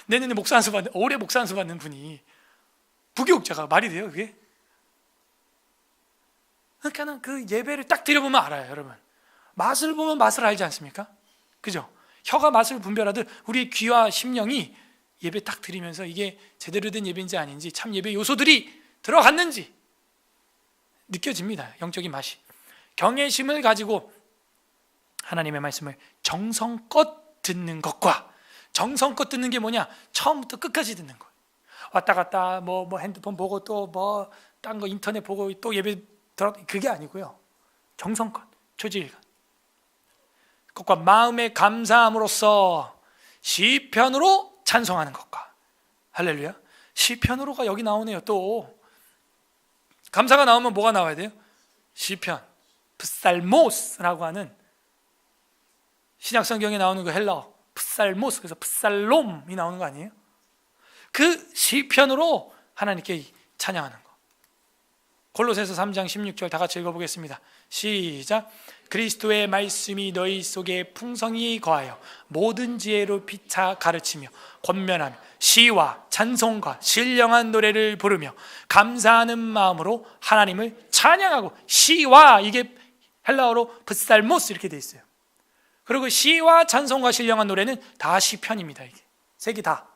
내년에 목사 안수 받는, 올해 목사 안수 받는 분이 부교육자가 말이 돼요, 그게? 그러니까는 그 예배를 딱 드려보면 알아요, 여러분. 맛을 보면 맛을 알지 않습니까? 그죠? 혀가 맛을 분별하듯 우리 귀와 심령이 예배 딱 드리면서 이게 제대로 된 예배인지 아닌지, 참 예배 요소들이 들어갔는지 느껴집니다. 영적인 맛이. 경외심을 가지고 하나님의 말씀을 정성껏 듣는 것과, 정성껏 듣는 게 뭐냐? 처음부터 끝까지 듣는 거예요. 왔다 갔다 핸드폰 보고 또 딴 거 인터넷 보고 또 예배 들어, 그게 아니고요. 정성껏 초지일관 그것과 마음의 감사함으로써 시편으로 찬송하는 것과, 할렐루야. 시편으로가 여기 나오네요. 또 감사가 나오면 뭐가 나와야 돼요? 시편, 프살모스라고 하는 신약성경에 나오는 그 헬라어 프살모스, 그래서 프살롬이 나오는 거 아니에요? 그 시편으로 하나님께 찬양하는 거. 골로새서 3장 16절 다 같이 읽어보겠습니다. 시작. 그리스도의 말씀이 너희 속에 풍성히 거하여 모든 지혜로 피차 가르치며 권면하며 시와 찬송과 신령한 노래를 부르며 감사하는 마음으로 하나님을 찬양하고, 시와, 이게 헬라어로 프살모스 이렇게 돼 있어요. 그리고 시와 찬송과 신령한 노래는 다 시편입니다. 이게 세 개 다.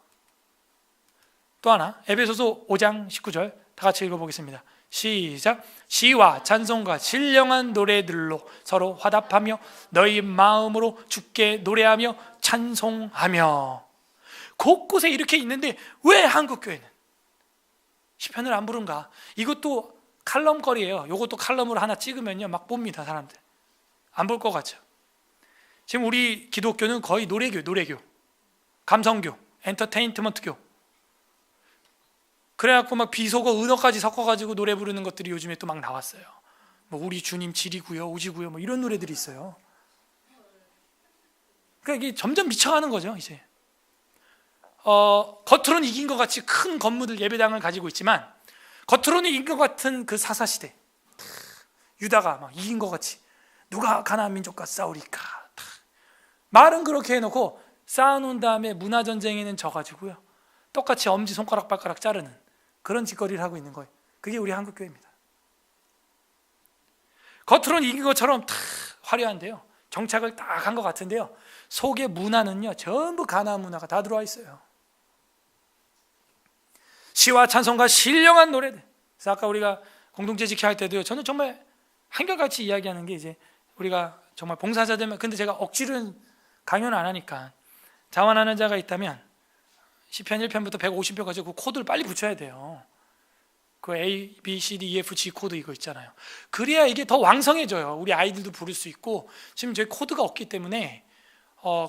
또 하나, 에베소서 5장 19절 다 같이 읽어보겠습니다. 시작. 시와 찬송과 신령한 노래들로 서로 화답하며 너희 마음으로 주께 노래하며 찬송하며. 곳곳에 이렇게 있는데 왜 한국교회는 시편을 안 부른가? 이것도 칼럼거리예요. 이것도 칼럼으로 하나 찍으면요 막 봅니다. 사람들 안 볼 것 같죠? 지금 우리 기독교는 거의 노래교, 감성교, 엔터테인먼트교. 그래갖고 막 비속어, 은어까지 섞어가지고 노래 부르는 것들이 요즘에 또 막 나왔어요. 뭐 우리 주님 지리고요, 오지고요, 뭐 이런 노래들이 있어요. 그러니까 이게 점점 미쳐가는 거죠. 이제 겉으로는 이긴 것 같이 큰 건물들, 예배당을 가지고 있지만 겉으로는 이긴 것 같은 그 사사시대, 유다가 막 이긴 것 같이 누가 가나안 민족과 싸우리까, 말은 그렇게 해놓고 쌓아놓은 다음에 문화전쟁에는 져가지고요 똑같이 엄지손가락 발가락 자르는 그런 짓거리를 하고 있는 거예요. 그게 우리 한국교회입니다. 겉으로는 이긴 것처럼 다 화려한데요, 정착을 딱 한 것 같은데요, 속의 문화는요 전부 가나안 문화가 다 들어와 있어요. 시와 찬송과 신령한 노래들. 그래서 아까 우리가 공동체 지켜할 때도요, 저는 정말 한결같이 이야기하는 게, 이제 우리가 정말 봉사자들만, 근데 제가 억지로 강요는 안 하니까, 자원하는 자가 있다면 시편 1편부터 150편까지 그 코드를 빨리 붙여야 돼요. 그 A, B, C, D, E, F, G 코드 이거 있잖아요. 그래야 이게 더 왕성해져요. 우리 아이들도 부를 수 있고. 지금 저희 코드가 없기 때문에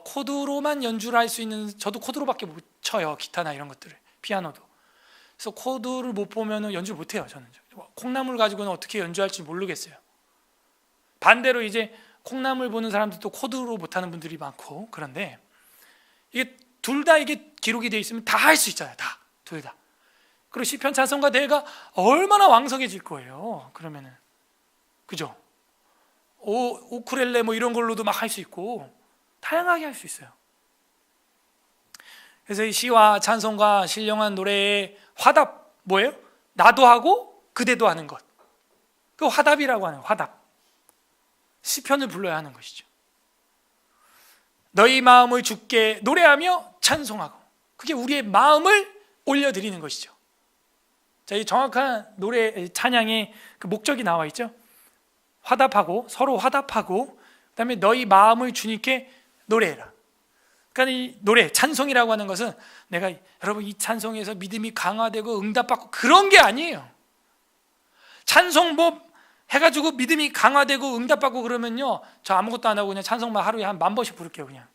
코드로만 연주를 할 수 있는, 저도 코드로밖에 못 쳐요. 기타나 이런 것들을, 피아노도. 그래서 코드를 못 보면 연주를 못 해요. 저는 콩나물 가지고는 어떻게 연주할지 모르겠어요. 반대로 이제 콩나물 보는 사람들도 코드로 못하는 분들이 많고. 그런데 이게 둘 다 이게 기록이 되어 있으면 다 할 수 있잖아요. 다, 둘 다. 그리고 시편, 찬송과 대회가 얼마나 왕성해질 거예요. 그러면은, 그죠? 우쿨렐레 뭐 이런 걸로도 막 할 수 있고 다양하게 할 수 있어요. 그래서 이 시와 찬송과 신령한 노래의 화답, 뭐예요? 나도 하고 그대도 하는 것. 그 화답이라고 하는, 화답. 시편을 불러야 하는 것이죠. 너희 마음을 주께 노래하며 찬송하고. 그게 우리의 마음을 올려드리는 것이죠. 자, 이 정확한 노래, 찬양의 그 목적이 나와 있죠. 화답하고, 서로 화답하고, 그 다음에 너희 마음을 주님께 노래해라. 그러니까 이 노래, 찬송이라고 하는 것은 내가, 여러분 이 찬송에서 믿음이 강화되고 응답받고 그런 게 아니에요. 찬송 뭐 해가지고 믿음이 강화되고 응답받고 그러면요, 저 아무것도 안 하고 그냥 찬송만 하루에 한 10,000번씩 부를게요. 그냥.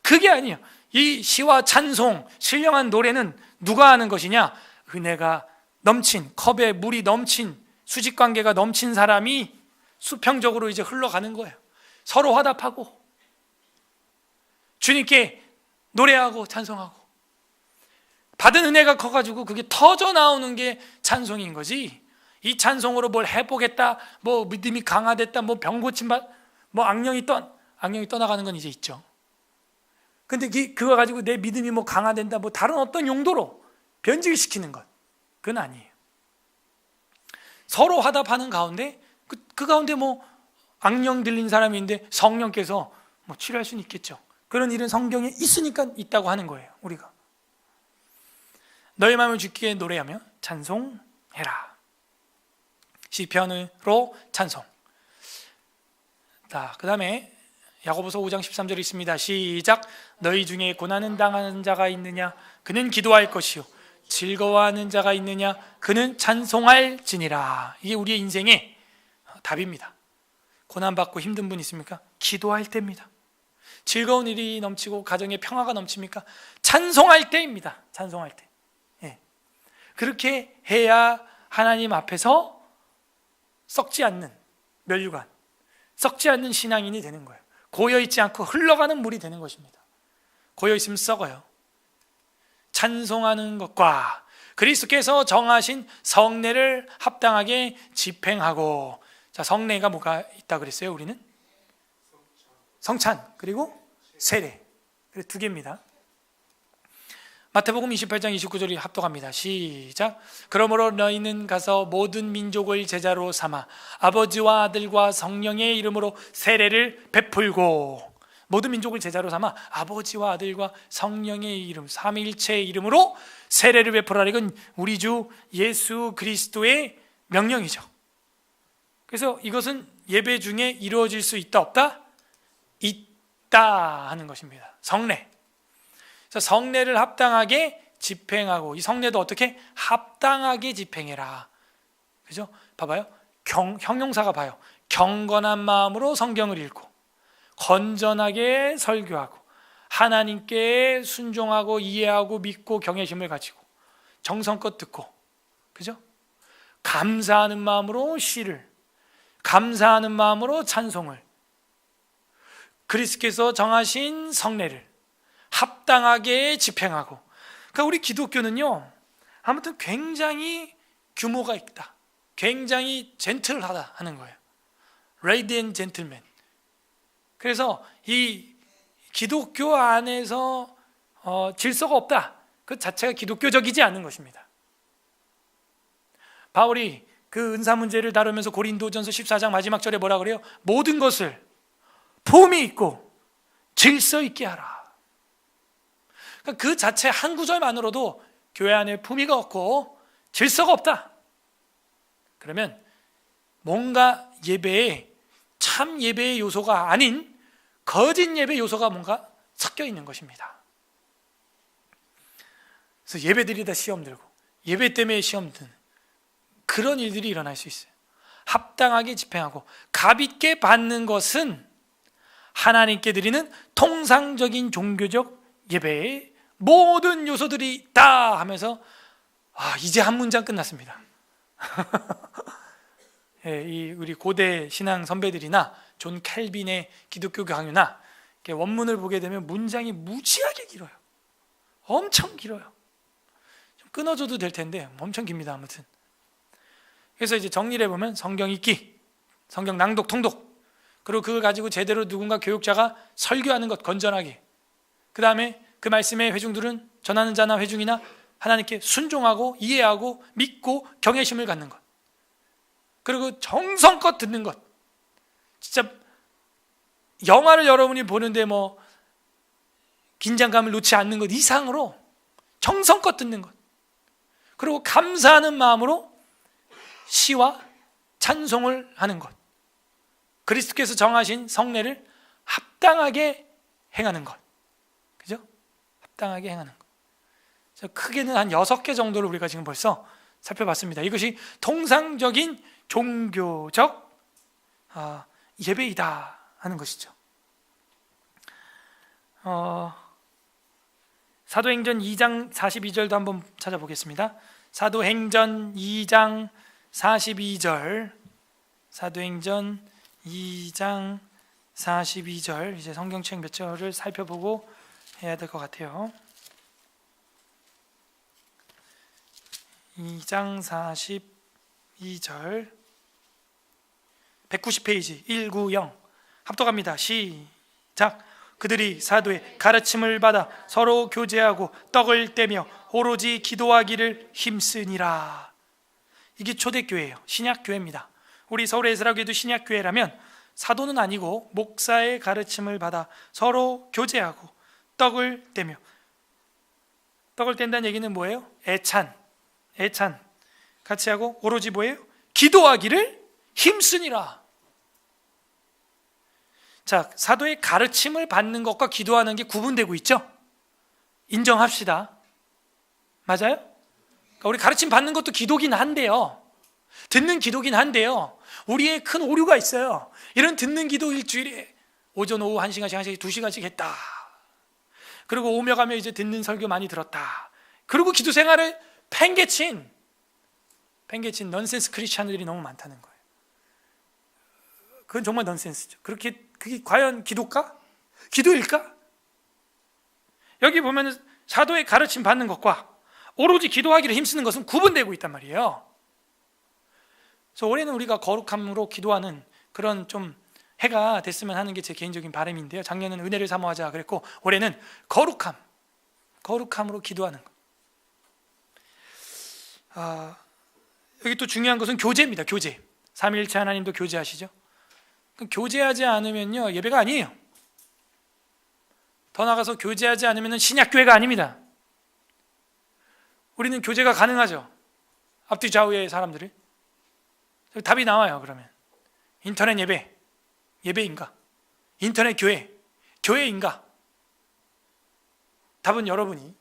그게 아니에요. 이 시와 찬송, 신령한 노래는 누가 하는 것이냐? 은혜가 넘친, 컵에 물이 넘친, 수직관계가 넘친 사람이 수평적으로 이제 흘러가는 거예요. 서로 화답하고 주님께 노래하고 찬송하고, 받은 은혜가 커가지고 그게 터져 나오는 게 찬송인 거지. 이 찬송으로 뭘 해보겠다, 뭐 믿음이 강화됐다, 뭐 병 고침받, 뭐 악령이 떠나가는 건 이제 있죠. 근데 그거 가지고 내 믿음이 뭐 강화된다, 뭐 다른 어떤 용도로 변질을 시키는 것, 그건 아니에요. 서로 화답하는 가운데 그 가운데 뭐 악령 들린 사람이 있는데 성령께서 뭐 치료할 수는 있겠죠. 그런 일은 성경에 있으니까 있다고 하는 거예요. 우리가 너의 마음을 주께 노래하며 찬송해라. 시편으로 찬송. 자, 그 다음에 야고보서 5장 13절이 있습니다. 시작. 너희 중에 고난을 당하는 자가 있느냐? 그는 기도할 것이요, 즐거워하는 자가 있느냐? 그는 찬송할지니라. 이게 우리의 인생의 답입니다. 고난받고 힘든 분 있습니까? 기도할 때입니다. 즐거운 일이 넘치고 가정에 평화가 넘칩니까? 찬송할 때입니다. 찬송할 때. 예. 그렇게 해야 하나님 앞에서 썩지 않는 면류관, 썩지 않는 신앙인이 되는 거예요. 고여있지 않고 흘러가는 물이 되는 것입니다. 고여있으면 썩어요. 찬송하는 것과 그리스도께서 정하신 성례를 합당하게 집행하고. 자, 성례가 뭐가 있다 그랬어요? 우리는 성찬, 그리고 세례. 두 개입니다. 마태복음 28장 29절이 합독합니다. 시작. 그러므로 너희는 가서 모든 민족을 제자로 삼아 아버지와 아들과 성령의 이름으로 세례를 베풀고, 모든 민족을 제자로 삼아 아버지와 아들과 성령의 이름, 삼위일체의 이름으로 세례를 베풀라. 이건 우리 주 예수 그리스도의 명령이죠. 그래서 이것은 예배 중에 이루어질 수 있다 없다? 있다 하는 것입니다. 성례. 그래서 성례를 합당하게 집행하고, 이 성례도 어떻게? 합당하게 집행해라. 그죠? 봐봐요. 형용사가 봐요. 경건한 마음으로 성경을 읽고, 건전하게 설교하고, 하나님께 순종하고 이해하고 믿고 경외심을 가지고, 정성껏 듣고, 그죠? 감사하는 마음으로 시를, 감사하는 마음으로 찬송을, 그리스도께서 정하신 성례를 합당하게 집행하고. 그러니까 우리 기독교는요, 아무튼 굉장히 규모가 있다, 굉장히 젠틀하다 하는 거예요. 레이디 앤 젠틀맨. 그래서 이 기독교 안에서 질서가 없다, 그 자체가 기독교적이지 않은 것입니다. 바울이 그 은사 문제를 다루면서 고린도전서 14장 마지막 절에 뭐라 그래요? 모든 것을 품위 있고 질서 있게 하라. 그러니까 그 자체 한 구절만으로도 교회 안에 품위가 없고 질서가 없다. 그러면 뭔가 예배에 참 예배의 요소가 아닌 거짓 예배 요소가 뭔가 섞여 있는 것입니다. 그래서 예배 드리다 시험 들고, 예배 때문에 시험 드는 그런 일들이 일어날 수 있어요. 합당하게 집행하고 값있게 받는 것은 하나님께 드리는 통상적인 종교적 예배의 모든 요소들이 있다 하면서, 이제 한 문장 끝났습니다. 이 우리 고대 신앙 선배들이나 존 캘빈의 기독교 강요나 원문을 보게 되면 문장이 무지하게 길어요. 엄청 길어요. 좀 끊어줘도 될 텐데 엄청 깁니다. 아무튼 그래서 이제 정리를 해보면, 성경 읽기, 성경 낭독, 통독, 그리고 그걸 가지고 제대로 누군가 교육자가 설교하는 것, 건전하게. 그 다음에 그 말씀의 회중들은, 전하는 자나 회중이나 하나님께 순종하고 이해하고 믿고 경외심을 갖는 것, 그리고 정성껏 듣는 것. 진짜 영화를 여러분이 보는데 뭐 긴장감을 놓지 않는 것 이상으로 정성껏 듣는 것, 그리고 감사하는 마음으로 시와 찬송을 하는 것, 그리스도께서 정하신 성례를 합당하게 행하는 것. 그죠? 합당하게 행하는 것. 그래서 크게는 한 6개 정도를 우리가 지금 벌써 살펴봤습니다. 이것이 통상적인 종교적 예배이다 하는 것이죠. 사도행전 2장 42절도 한번 찾아보겠습니다. 사도행전 2장 42절, 사도행전 2장 42절, 이제 성경책 몇 절을 살펴보고 해야 될 것 같아요. 2장 42절, 190페이지 190 합독합니다. 시작. 그들이 사도의 가르침을 받아 서로 교제하고 떡을 떼며 오로지 기도하기를 힘쓰니라. 이게 초대교회예요. 신약교회입니다. 우리 서울에스라교회도 신약교회라면 사도는 아니고 목사의 가르침을 받아 서로 교제하고 떡을 떼며, 떡을 뗀다는 얘기는 뭐예요? 애찬 같이 하고 오로지 뭐예요? 기도하기를 힘쓰니라. 자, 사도의 가르침을 받는 것과 기도하는 게 구분되고 있죠? 인정합시다. 맞아요? 그러니까 우리 가르침 받는 것도 기도긴 한데요, 듣는 기도긴 한데요, 우리의 큰 오류가 있어요. 이런 듣는 기도 일주일에 오전 오후 1시간씩 2시간씩 했다. 그리고 오며 가며 이제 듣는 설교 많이 들었다. 그리고 기도 생활을 팽개친 넌센스 크리스찬들이 너무 많다는 거예요. 그건 정말 넌센스죠. 그게 과연 기도일까? 기도일까? 여기 보면 사도의 가르침 받는 것과 오로지 기도하기를 힘쓰는 것은 구분되고 있단 말이에요. 그래서 올해는 우리가 거룩함으로 기도하는 그런 좀 해가 됐으면 하는 게 제 개인적인 바람인데요. 작년에는 은혜를 사모하자 그랬고, 올해는 거룩함으로 기도하는 것. 여기 또 중요한 것은 교제입니다. 교제. 삼위일체 하나님도 교제하시죠. 교제하지 않으면요 예배가 아니에요. 더 나아가서 교제하지 않으면 신약교회가 아닙니다. 우리는 교제가 가능하죠. 앞뒤 좌우의 사람들이. 답이 나와요. 그러면 인터넷 예배, 예배인가? 인터넷 교회, 교회인가? 답은 여러분이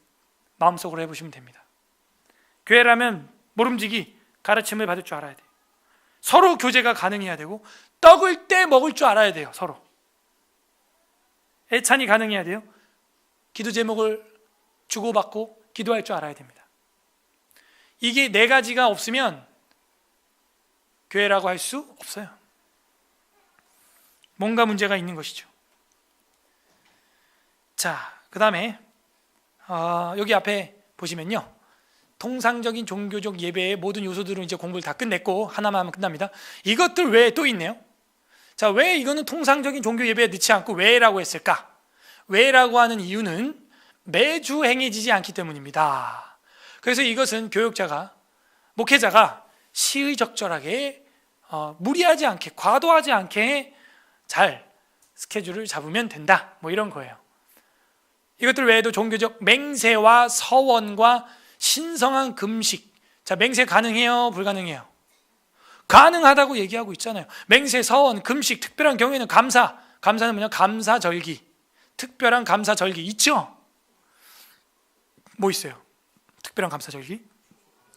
마음속으로 해보시면 됩니다. 교회라면 모름지기 가르침을 받을 줄 알아야 돼요. 서로 교제가 가능해야 되고 떡을 떼 먹을 줄 알아야 돼요. 서로 애찬이 가능해야 돼요. 기도 제목을 주고받고 기도할 줄 알아야 됩니다. 이게 네 가지가 없으면 교회라고 할 수 없어요. 뭔가 문제가 있는 것이죠. 자, 그 다음에 여기 앞에 보시면요 통상적인 종교적 예배의 모든 요소들은 이제 공부를 다 끝냈고 하나만 하면 끝납니다. 이것들 외에 또 있네요. 자, 왜 이거는 통상적인 종교 예배에 넣지 않고 왜라고 했을까? 왜라고 하는 이유는 매주 행해지지 않기 때문입니다. 그래서 이것은 교육자가, 목회자가 시의적절하게 무리하지 않게, 과도하지 않게 잘 스케줄을 잡으면 된다, 뭐 이런 거예요. 이것들 외에도 종교적 맹세와 서원과 신성한 금식. 자, 맹세 가능해요? 불가능해요? 가능하다고 얘기하고 있잖아요. 맹세, 서원, 금식, 특별한 경우에는 감사는 뭐냐? 감사절기. 특별한 감사절기 있죠? 뭐 있어요? 특별한 감사절기?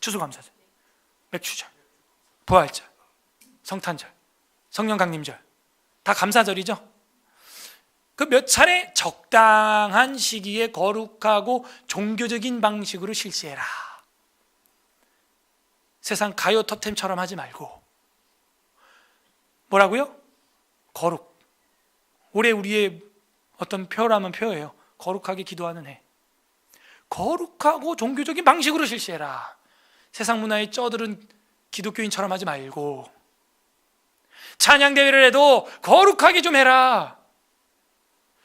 추수감사절, 맥추절, 부활절, 성탄절, 성령강림절, 다 감사절이죠. 그 몇 차례 적당한 시기에 거룩하고 종교적인 방식으로 실시해라. 세상 가요 톱텐처럼 하지 말고. 뭐라고요? 거룩. 올해 우리의 어떤 표라면 표예요. 거룩하게 기도하는 해. 거룩하고 종교적인 방식으로 실시해라. 세상 문화에 쩌들은 기독교인처럼 하지 말고. 찬양대회를 해도 거룩하게 좀 해라.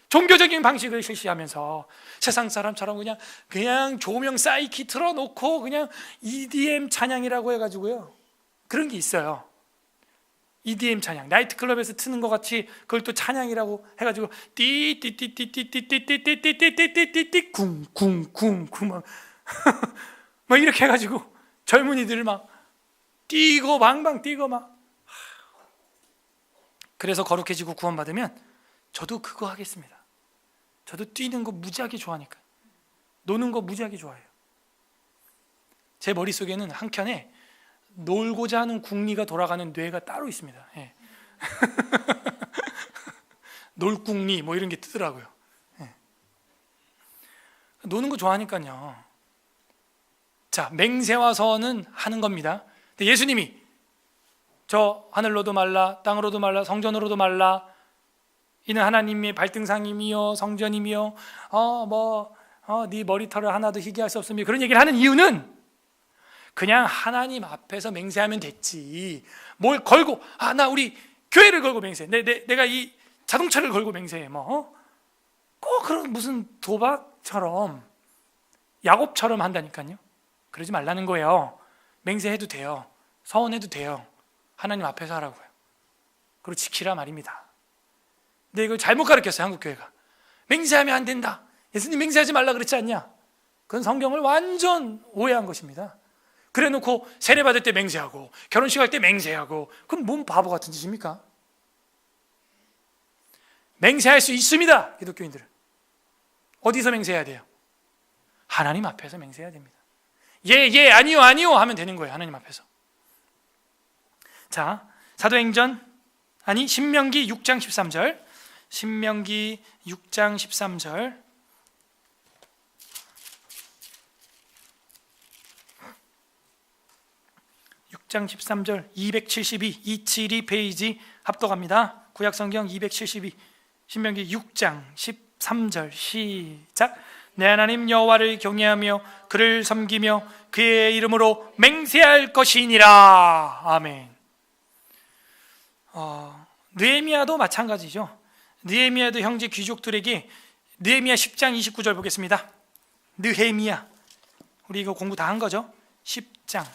종교적인 방식을 실시하면서 세상 사람처럼 그냥 조명 사이키 틀어놓고 그냥 EDM 찬양이라고 해가지고요. 그런 게 있어요. EDM 찬양, 나이트클럽에서 트는 것 같이 그걸 또 찬양이라고 해가지고 띠띠띠띠띠띠띠띠띠띠띠띠띠띠 쿵쿵쿵쿵 막 이렇게 해가지고 젊은이들 막 뛰고 방방 뛰고 막. 그래서 거룩해지고 구원받으면 저도 그거 하겠습니다. 저도 뛰는 거 무지하게 좋아하니까. 노는 거 무지하게 좋아해요. 제 머릿속에는 한켠에 놀고자 하는 궁리가 돌아가는 뇌가 따로 있습니다. 예. 놀궁리 뭐 이런 게 뜨더라고요. 예. 노는 거 좋아하니까요. 자, 맹세와 서원은 하는 겁니다. 근데 예수님이 저 하늘로도 말라 땅으로도 말라 성전으로도 말라 이는 하나님의 발등상이며 성전이며 네 머리털을 하나도 희게 할 수 없으며 그런 얘기를 하는 이유는 그냥 하나님 앞에서 맹세하면 됐지. 뭘 걸고 나 우리 교회를 걸고 맹세. 내가 이 자동차를 걸고 맹세해. 꼭 그런 무슨 도박처럼 야곱처럼 한다니까요. 그러지 말라는 거예요. 맹세해도 돼요. 서원해도 돼요. 하나님 앞에서 하라고요. 그리고 지키라 말입니다. 근데 이걸 잘못 가르쳤어요. 한국교회가. 맹세하면 안 된다. 예수님 맹세하지 말라 그랬지 않냐? 그건 성경을 완전 오해한 것입니다. 그래 놓고 세례 받을 때 맹세하고 결혼식 할 때 맹세하고 그럼 뭔 바보 같은 짓입니까? 맹세할 수 있습니다. 기독교인들은. 어디서 맹세해야 돼요? 하나님 앞에서 맹세해야 됩니다. 예, 아니요 하면 되는 거예요. 하나님 앞에서. 자, 신명기 6장 13절. 신명기 6장 13절. 장 13절 272 페이지 합독합니다. 구약성경 272 신명기 6장 13절 시작. 내 하나님 여호와를 경외하며 그를 섬기며 그의 이름으로 맹세할 것이니라. 아멘. 느헤미야도 마찬가지죠. 느헤미야도 형제 귀족들에게 느헤미야 10장 29절 보겠습니다. 느헤미야, 우리 이거 공부 다 한 거죠? 10장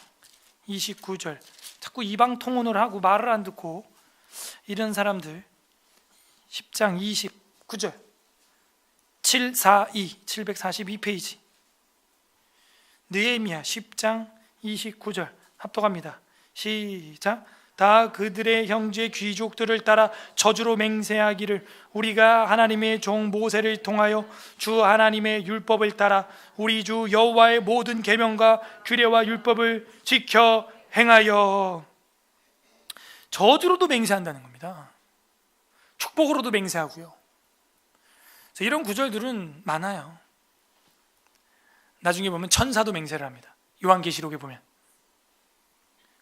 29절. 자꾸 이방 통혼을 하고 말을 안 듣고 이런 사람들. 10장 29절 742페이지. 느헤미야 10장 29절 합독합니다. 시작. 다 그들의 형제 귀족들을 따라 저주로 맹세하기를 우리가 하나님의 종 모세를 통하여 주 하나님의 율법을 따라 우리 주 여호와의 모든 계명과 규례와 율법을 지켜 행하여. 저주로도 맹세한다는 겁니다. 축복으로도 맹세하고요. 그래서 이런 구절들은 많아요. 나중에 보면 천사도 맹세를 합니다. 요한계시록에 보면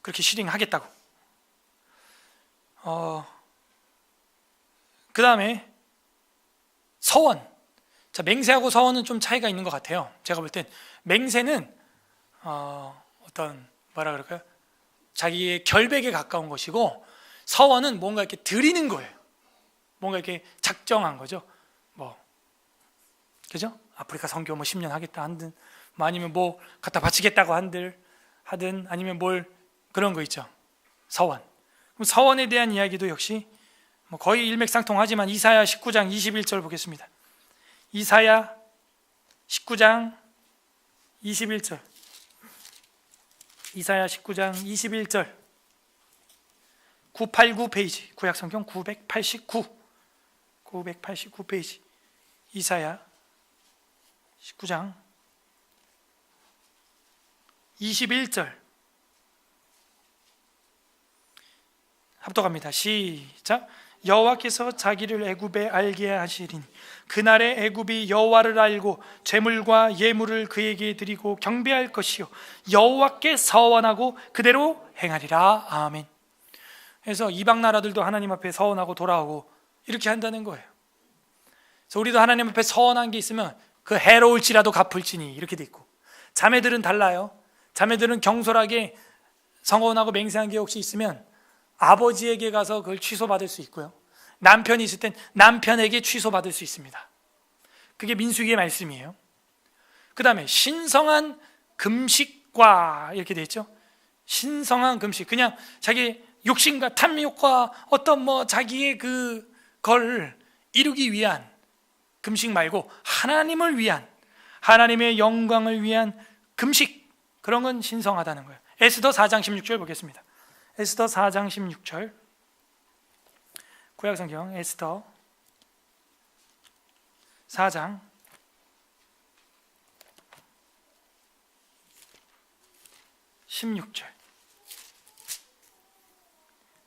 그렇게 실행하겠다고. 그 다음에 서원. 자, 맹세하고 서원은 좀 차이가 있는 것 같아요. 제가 볼 땐 맹세는 어떤 뭐라 그럴까요? 자기의 결백에 가까운 것이고, 서원은 뭔가 이렇게 드리는 거예요. 뭔가 이렇게 작정한 거죠. 뭐 그죠? 아프리카 선교 뭐 10년 하겠다 한든, 뭐 아니면 뭐 갖다 바치겠다고 하든 아니면 뭘 그런 거 있죠. 서원. 그럼 서원에 대한 이야기도 역시 뭐 거의 일맥상통하지만 이사야 19장 21절 보겠습니다. 이사야 19장 21절. 이사야 19장 21절. 989 페이지. 구약성경 989 페이지. 이사야 19장 21절 합독합니다. 시작. 여호와께서 자기를 애굽에 알게 하시리니 그날에 애굽이 여호와를 알고 제물과 예물을 그에게 드리고 경배할 것이요 여호와께 서원하고 그대로 행하리라. 아멘. 그래서 이방 나라들도 하나님 앞에 서원하고 돌아오고 이렇게 한다는 거예요. 그래서 우리도 하나님 앞에 서원한 게 있으면 그 해로울지라도 갚을지니 이렇게 돼 있고, 자매들은 달라요. 자매들은 경솔하게 서원하고 맹세한 게 혹시 있으면 아버지에게 가서 그걸 취소받을 수 있고요, 남편이 있을 땐 남편에게 취소받을 수 있습니다. 그게 민수기의 말씀이에요. 그 다음에 신성한 금식과 이렇게 돼 있죠. 신성한 금식, 그냥 자기 욕심과 탐욕과 어떤 뭐 자기의 그걸 이루기 위한 금식 말고 하나님을 위한, 하나님의 영광을 위한 금식, 그런 건 신성하다는 거예요. 에스더 4장 16절 보겠습니다. 에스더 4장 16절. 구약성경 에스더 4장 16절.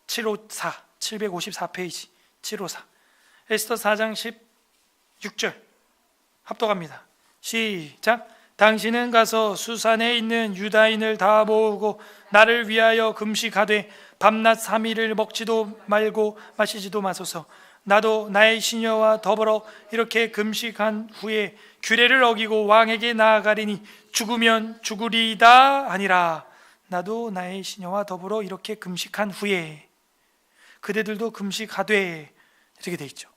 754페이지 754. 에스더 4장 16절 합독합니다. 시작. 당신은 가서 수산에 있는 유다인을 다 모으고 나를 위하여 금식하되 밤낮 3일을 먹지도 말고 마시지도 마소서. 나도 나의 시녀와 더불어 이렇게 금식한 후에 규례를 어기고 왕에게 나아가리니 죽으면 죽으리이다 하니라. 나도 나의 시녀와 더불어 이렇게 금식한 후에 그대들도 금식하되, 이렇게 돼 있죠.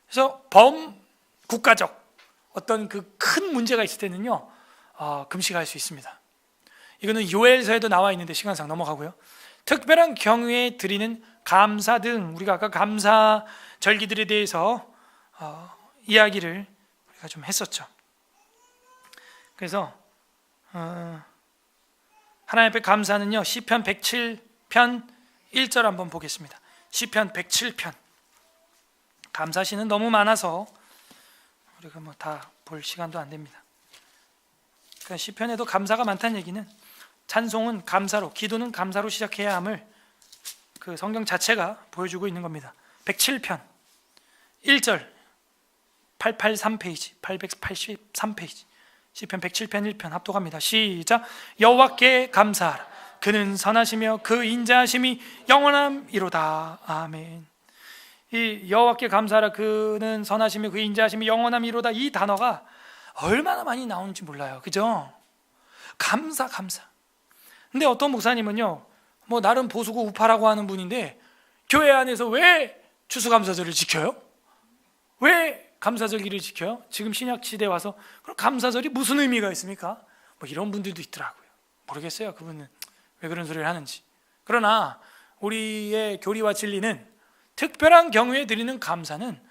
그래서 범국가적 어떤 그 큰 문제가 있을 때는요, 금식할 수 있습니다. 이거는 요엘서에도 나와 있는데 시간상 넘어가고요. 특별한 경우에 드리는 감사 등, 우리가 아까 감사 절기들에 대해서 이야기를 우리가 좀 했었죠. 그래서 하나님 앞에 감사는요, 시편 107편 1절 한번 보겠습니다. 시편 107편. 감사시는 너무 많아서 우리가 뭐 다 볼 시간도 안 됩니다. 그러니까 시편에도 감사가 많다는 얘기는 찬송은 감사로, 기도는 감사로 시작해야 함을 그 성경 자체가 보여주고 있는 겁니다. 107편 1절 883페이지 883페이지 시편 107편 1편 합독합니다. 시작. 여호와께 감사하라. 그는 선하시며 그 인자하심이 영원함이로다. 아멘. 이 여호와께 감사하라, 그는 선하시며 그 인자하심이 영원함이로다, 이 단어가 얼마나 많이 나오는지 몰라요. 그죠? 감사. 근데 어떤 목사님은요, 뭐 나름 보수고 우파라고 하는 분인데 교회 안에서 왜 추수감사절을 지켜요? 왜 감사절기를 지켜요? 지금 신약 시대에 와서 그럼 감사절이 무슨 의미가 있습니까? 뭐 이런 분들도 있더라고요. 모르겠어요. 그분은 왜 그런 소리를 하는지. 그러나 우리의 교리와 진리는 특별한 경우에 드리는 감사는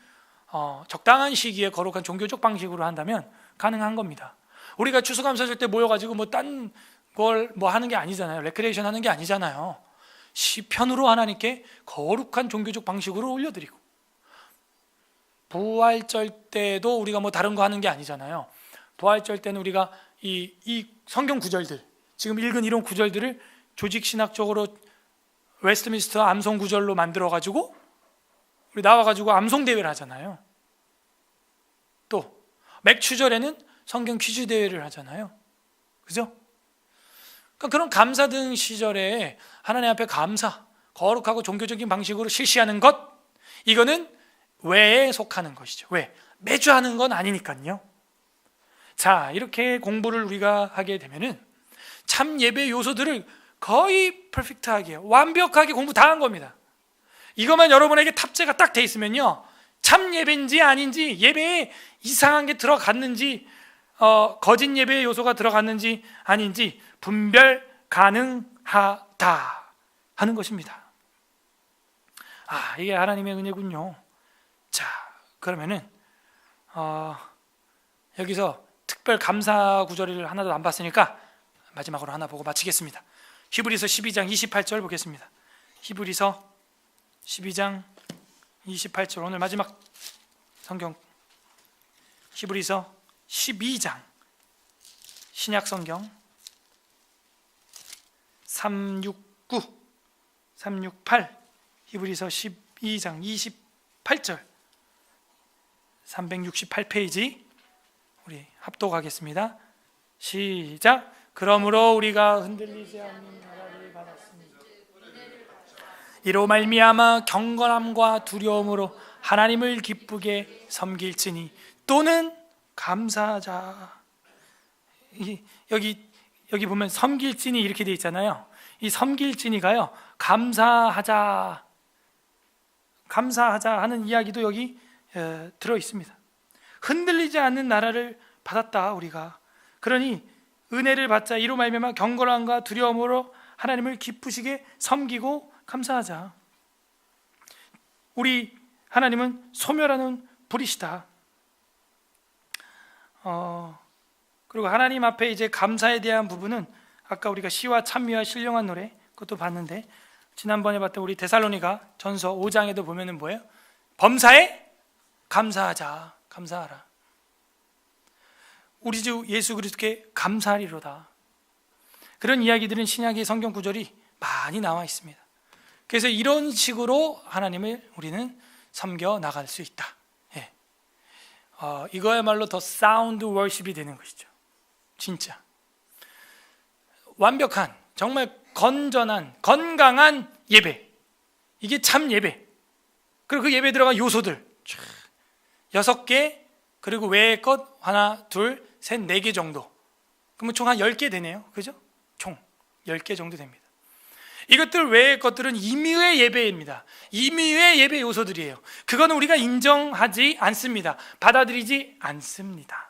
적당한 시기에 거룩한 종교적 방식으로 한다면 가능한 겁니다. 우리가 추수감사절 때 모여가지고 뭐 딴 걸 뭐 하는 게 아니잖아요. 레크레이션 하는 게 아니잖아요. 시편으로 하나님께 거룩한 종교적 방식으로 올려드리고, 부활절 때도 우리가 뭐 다른 거 하는 게 아니잖아요. 부활절 때는 우리가 이 성경 구절들, 지금 읽은 이런 구절들을 조직신학적으로 웨스트민스터 암송 구절로 만들어가지고 우리 나와가지고 암송 대회를 하잖아요. 또 맥추절에는 성경 퀴즈 대회를 하잖아요. 그죠? 그러니까 그런 감사등 시절에 하나님 앞에 감사, 거룩하고 종교적인 방식으로 실시하는 것, 이거는 왜에 속하는 것이죠. 왜? 매주 하는 건 아니니까요. 자, 이렇게 공부를 우리가 하게 되면은 참 예배 요소들을 거의 퍼펙트하게, 완벽하게 공부 다 한 겁니다. 이것만 여러분에게 탑재가 딱 돼 있으면요, 참 예배인지 아닌지, 예배에 이상한 게 들어갔는지, 거짓 예배의 요소가 들어갔는지 아닌지 분별 가능하다 하는 것입니다. 이게 하나님의 은혜군요. 자, 그러면은 여기서 특별 감사 구절을 하나도 안 봤으니까 마지막으로 하나 보고 마치겠습니다. 히브리서 12장 28절 보겠습니다. 히브리서 12장 28절, 오늘 마지막 성경 히브리서 12장, 신약 성경 369, 368, 히브리서 12장 28절, 368페이지 우리 합독하겠습니다. 시작. 그러므로 우리가 흔들리지 않는 나라를 받았습니다. 이로 말미암아 경건함과 두려움으로 하나님을 기쁘게 섬길지니 또는 감사하자. 여기 보면 섬길지니 이렇게 돼 있잖아요. 이 섬길지니가요, 감사하자 하는 이야기도 여기 들어 있습니다. 흔들리지 않는 나라를 받았다 우리가. 그러니 은혜를 받자. 이로 말미암아 경건함과 두려움으로 하나님을 기쁘시게 섬기고 감사하자. 우리 하나님은 소멸하는 불이시다. 그리고 하나님 앞에 이제 감사에 대한 부분은 아까 우리가 시와 찬미와 신령한 노래 그것도 봤는데, 지난번에 봤던 우리 데살로니가 전서 5장에도 보면은 뭐예요? 범사에 감사하자, 감사하라. 우리 주 예수 그리스도께 감사하리로다. 그런 이야기들은 신약의 성경 구절이 많이 나와 있습니다. 그래서 이런 식으로 하나님을 우리는 섬겨 나갈 수 있다. 이거야말로 더 사운드 월십이 되는 것이죠. 진짜 완벽한, 정말 건전한, 건강한 예배, 이게 참 예배. 그리고 그 예배에 들어간 요소들 6개, 그리고 외의 것 하나, 둘, 셋, 4개 정도. 그러면 총 한 10개 되네요. 그죠? 총 10개 정도 됩니다. 이것들 외의 것들은 임의의 예배입니다. 임의의 예배 요소들이에요. 그거는 우리가 인정하지 않습니다. 받아들이지 않습니다.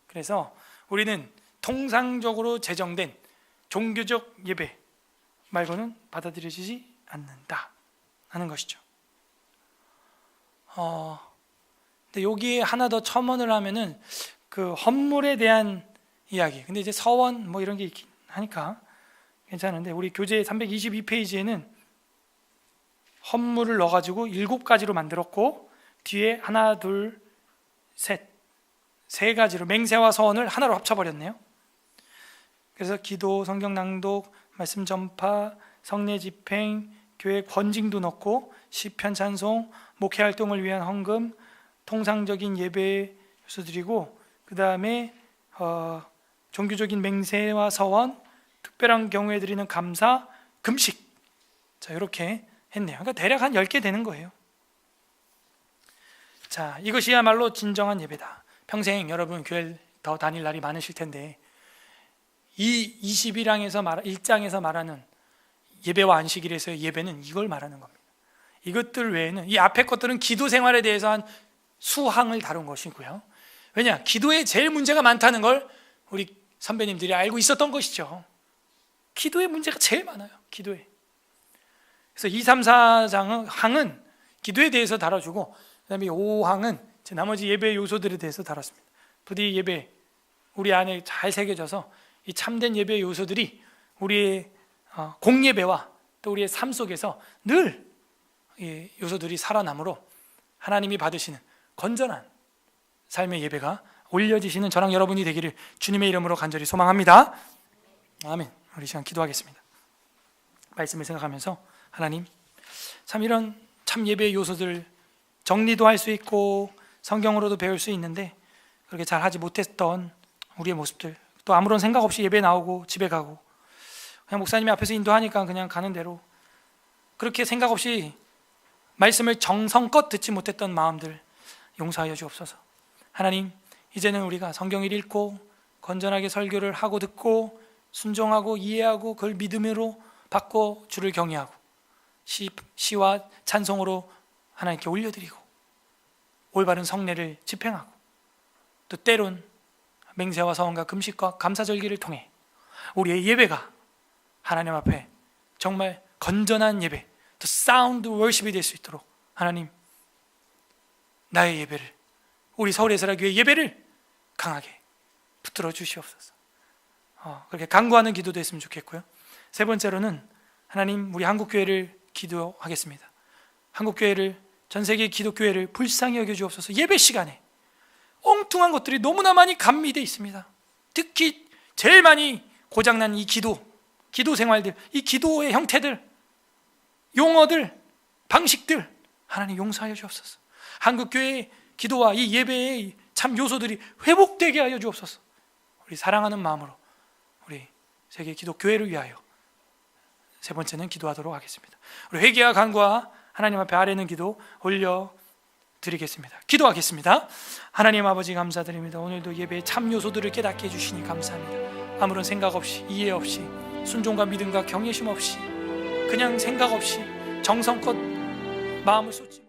그래서 우리는 통상적으로 제정된 종교적 예배 말고는 받아들여지지 않는다 하는 것이죠. 근데 여기에 하나 더 첨언을 하면은 그 헌물에 대한 이야기. 근데 이제 서원 뭐 이런 게 있긴 하니까 괜찮은데, 우리 교재 322페이지에는 헌물을 넣어가지고 7가지로 만들었고, 뒤에 하나, 둘, 셋, 3가지로 맹세와 서원을 하나로 합쳐버렸네요. 그래서 기도, 성경 낭독, 말씀 전파, 성례 집행, 교회 권징도 넣고, 시편 찬송, 목회 활동을 위한 헌금, 통상적인 예배 요소들이고, 그 다음에 종교적인 맹세와 서원, 특별한 경우에 드리는 감사, 금식. 자, 이렇게 했네요. 그러니까 대략 한 10개 되는 거예요. 자, 이것이야말로 진정한 예배다. 평생 여러분 교회 더 다닐 날이 많으실 텐데, 이 1장에서 말하는 예배와 안식일에서의 예배는 이걸 말하는 겁니다. 이것들 외에는, 이 앞에 것들은 기도 생활에 대해서 한 수항을 다룬 것이고요. 왜냐? 기도에 제일 문제가 많다는 걸 우리 선배님들이 알고 있었던 것이죠. 기도에 문제가 제일 많아요. 기도에. 그래서 2, 3, 4장은 기도에 대해서 다뤄주고, 그 다음에 5항은 나머지 예배 요소들에 대해서 다뤘습니다. 부디 예배 우리 안에 잘 새겨져서 이 참된 예배 요소들이 우리의 공예배와 또 우리의 삶 속에서 늘 이 요소들이 살아남으로 하나님이 받으시는 건전한 삶의 예배가 올려지시는 저랑 여러분이 되기를 주님의 이름으로 간절히 소망합니다. 아멘. 우리 시간 기도하겠습니다. 말씀을 생각하면서 하나님, 참 이런 참 예배의 요소들 정리도 할 수 있고 성경으로도 배울 수 있는데 그렇게 잘 하지 못했던 우리의 모습들, 또 아무런 생각 없이 예배 나오고 집에 가고 그냥 목사님이 앞에서 인도하니까 그냥 가는 대로 그렇게 생각 없이 말씀을 정성껏 듣지 못했던 마음들 용서하여 주옵소서. 하나님, 이제는 우리가 성경을 읽고 건전하게 설교를 하고 듣고 순종하고 이해하고 그걸 믿음으로 받고 주를 경외하고 시와 찬송으로 하나님께 올려드리고 올바른 성례를 집행하고 또 때론 맹세와 서원과 금식과 감사절기를 통해 우리의 예배가 하나님 앞에 정말 건전한 예배, 또 사운드 월십이 될 수 있도록 하나님, 나의 예배를, 우리 서울예술학교의 예배를 강하게 붙들어 주시옵소서. 그렇게 간구하는 기도도 했으면 좋겠고요. 세 번째로는 하나님, 우리 한국교회를 기도하겠습니다. 한국교회를, 전 세계 기독교회를 불쌍히 여겨 주옵소서. 예배 시간에 엉뚱한 것들이 너무나 많이 감미되어 있습니다. 특히 제일 많이 고장난 이 기도 생활들, 이 기도의 형태들, 용어들, 방식들 하나님 용서하여 주옵소서. 한국교회의 기도와 이 예배의 참 요소들이 회복되게 하여 주옵소서. 우리 사랑하는 마음으로 우리 세계 기독교회를 위하여 세 번째는 기도하도록 하겠습니다. 우리 회개와 간구와 하나님 앞에 아뢰는 기도 올려드리겠습니다. 기도하겠습니다. 하나님 아버지 감사드립니다. 오늘도 예배의 참 요소들을 깨닫게 해주시니 감사합니다. 아무런 생각 없이, 이해 없이, 순종과 믿음과 경외심 없이, 그냥 생각 없이 정성껏 마음을 쏟지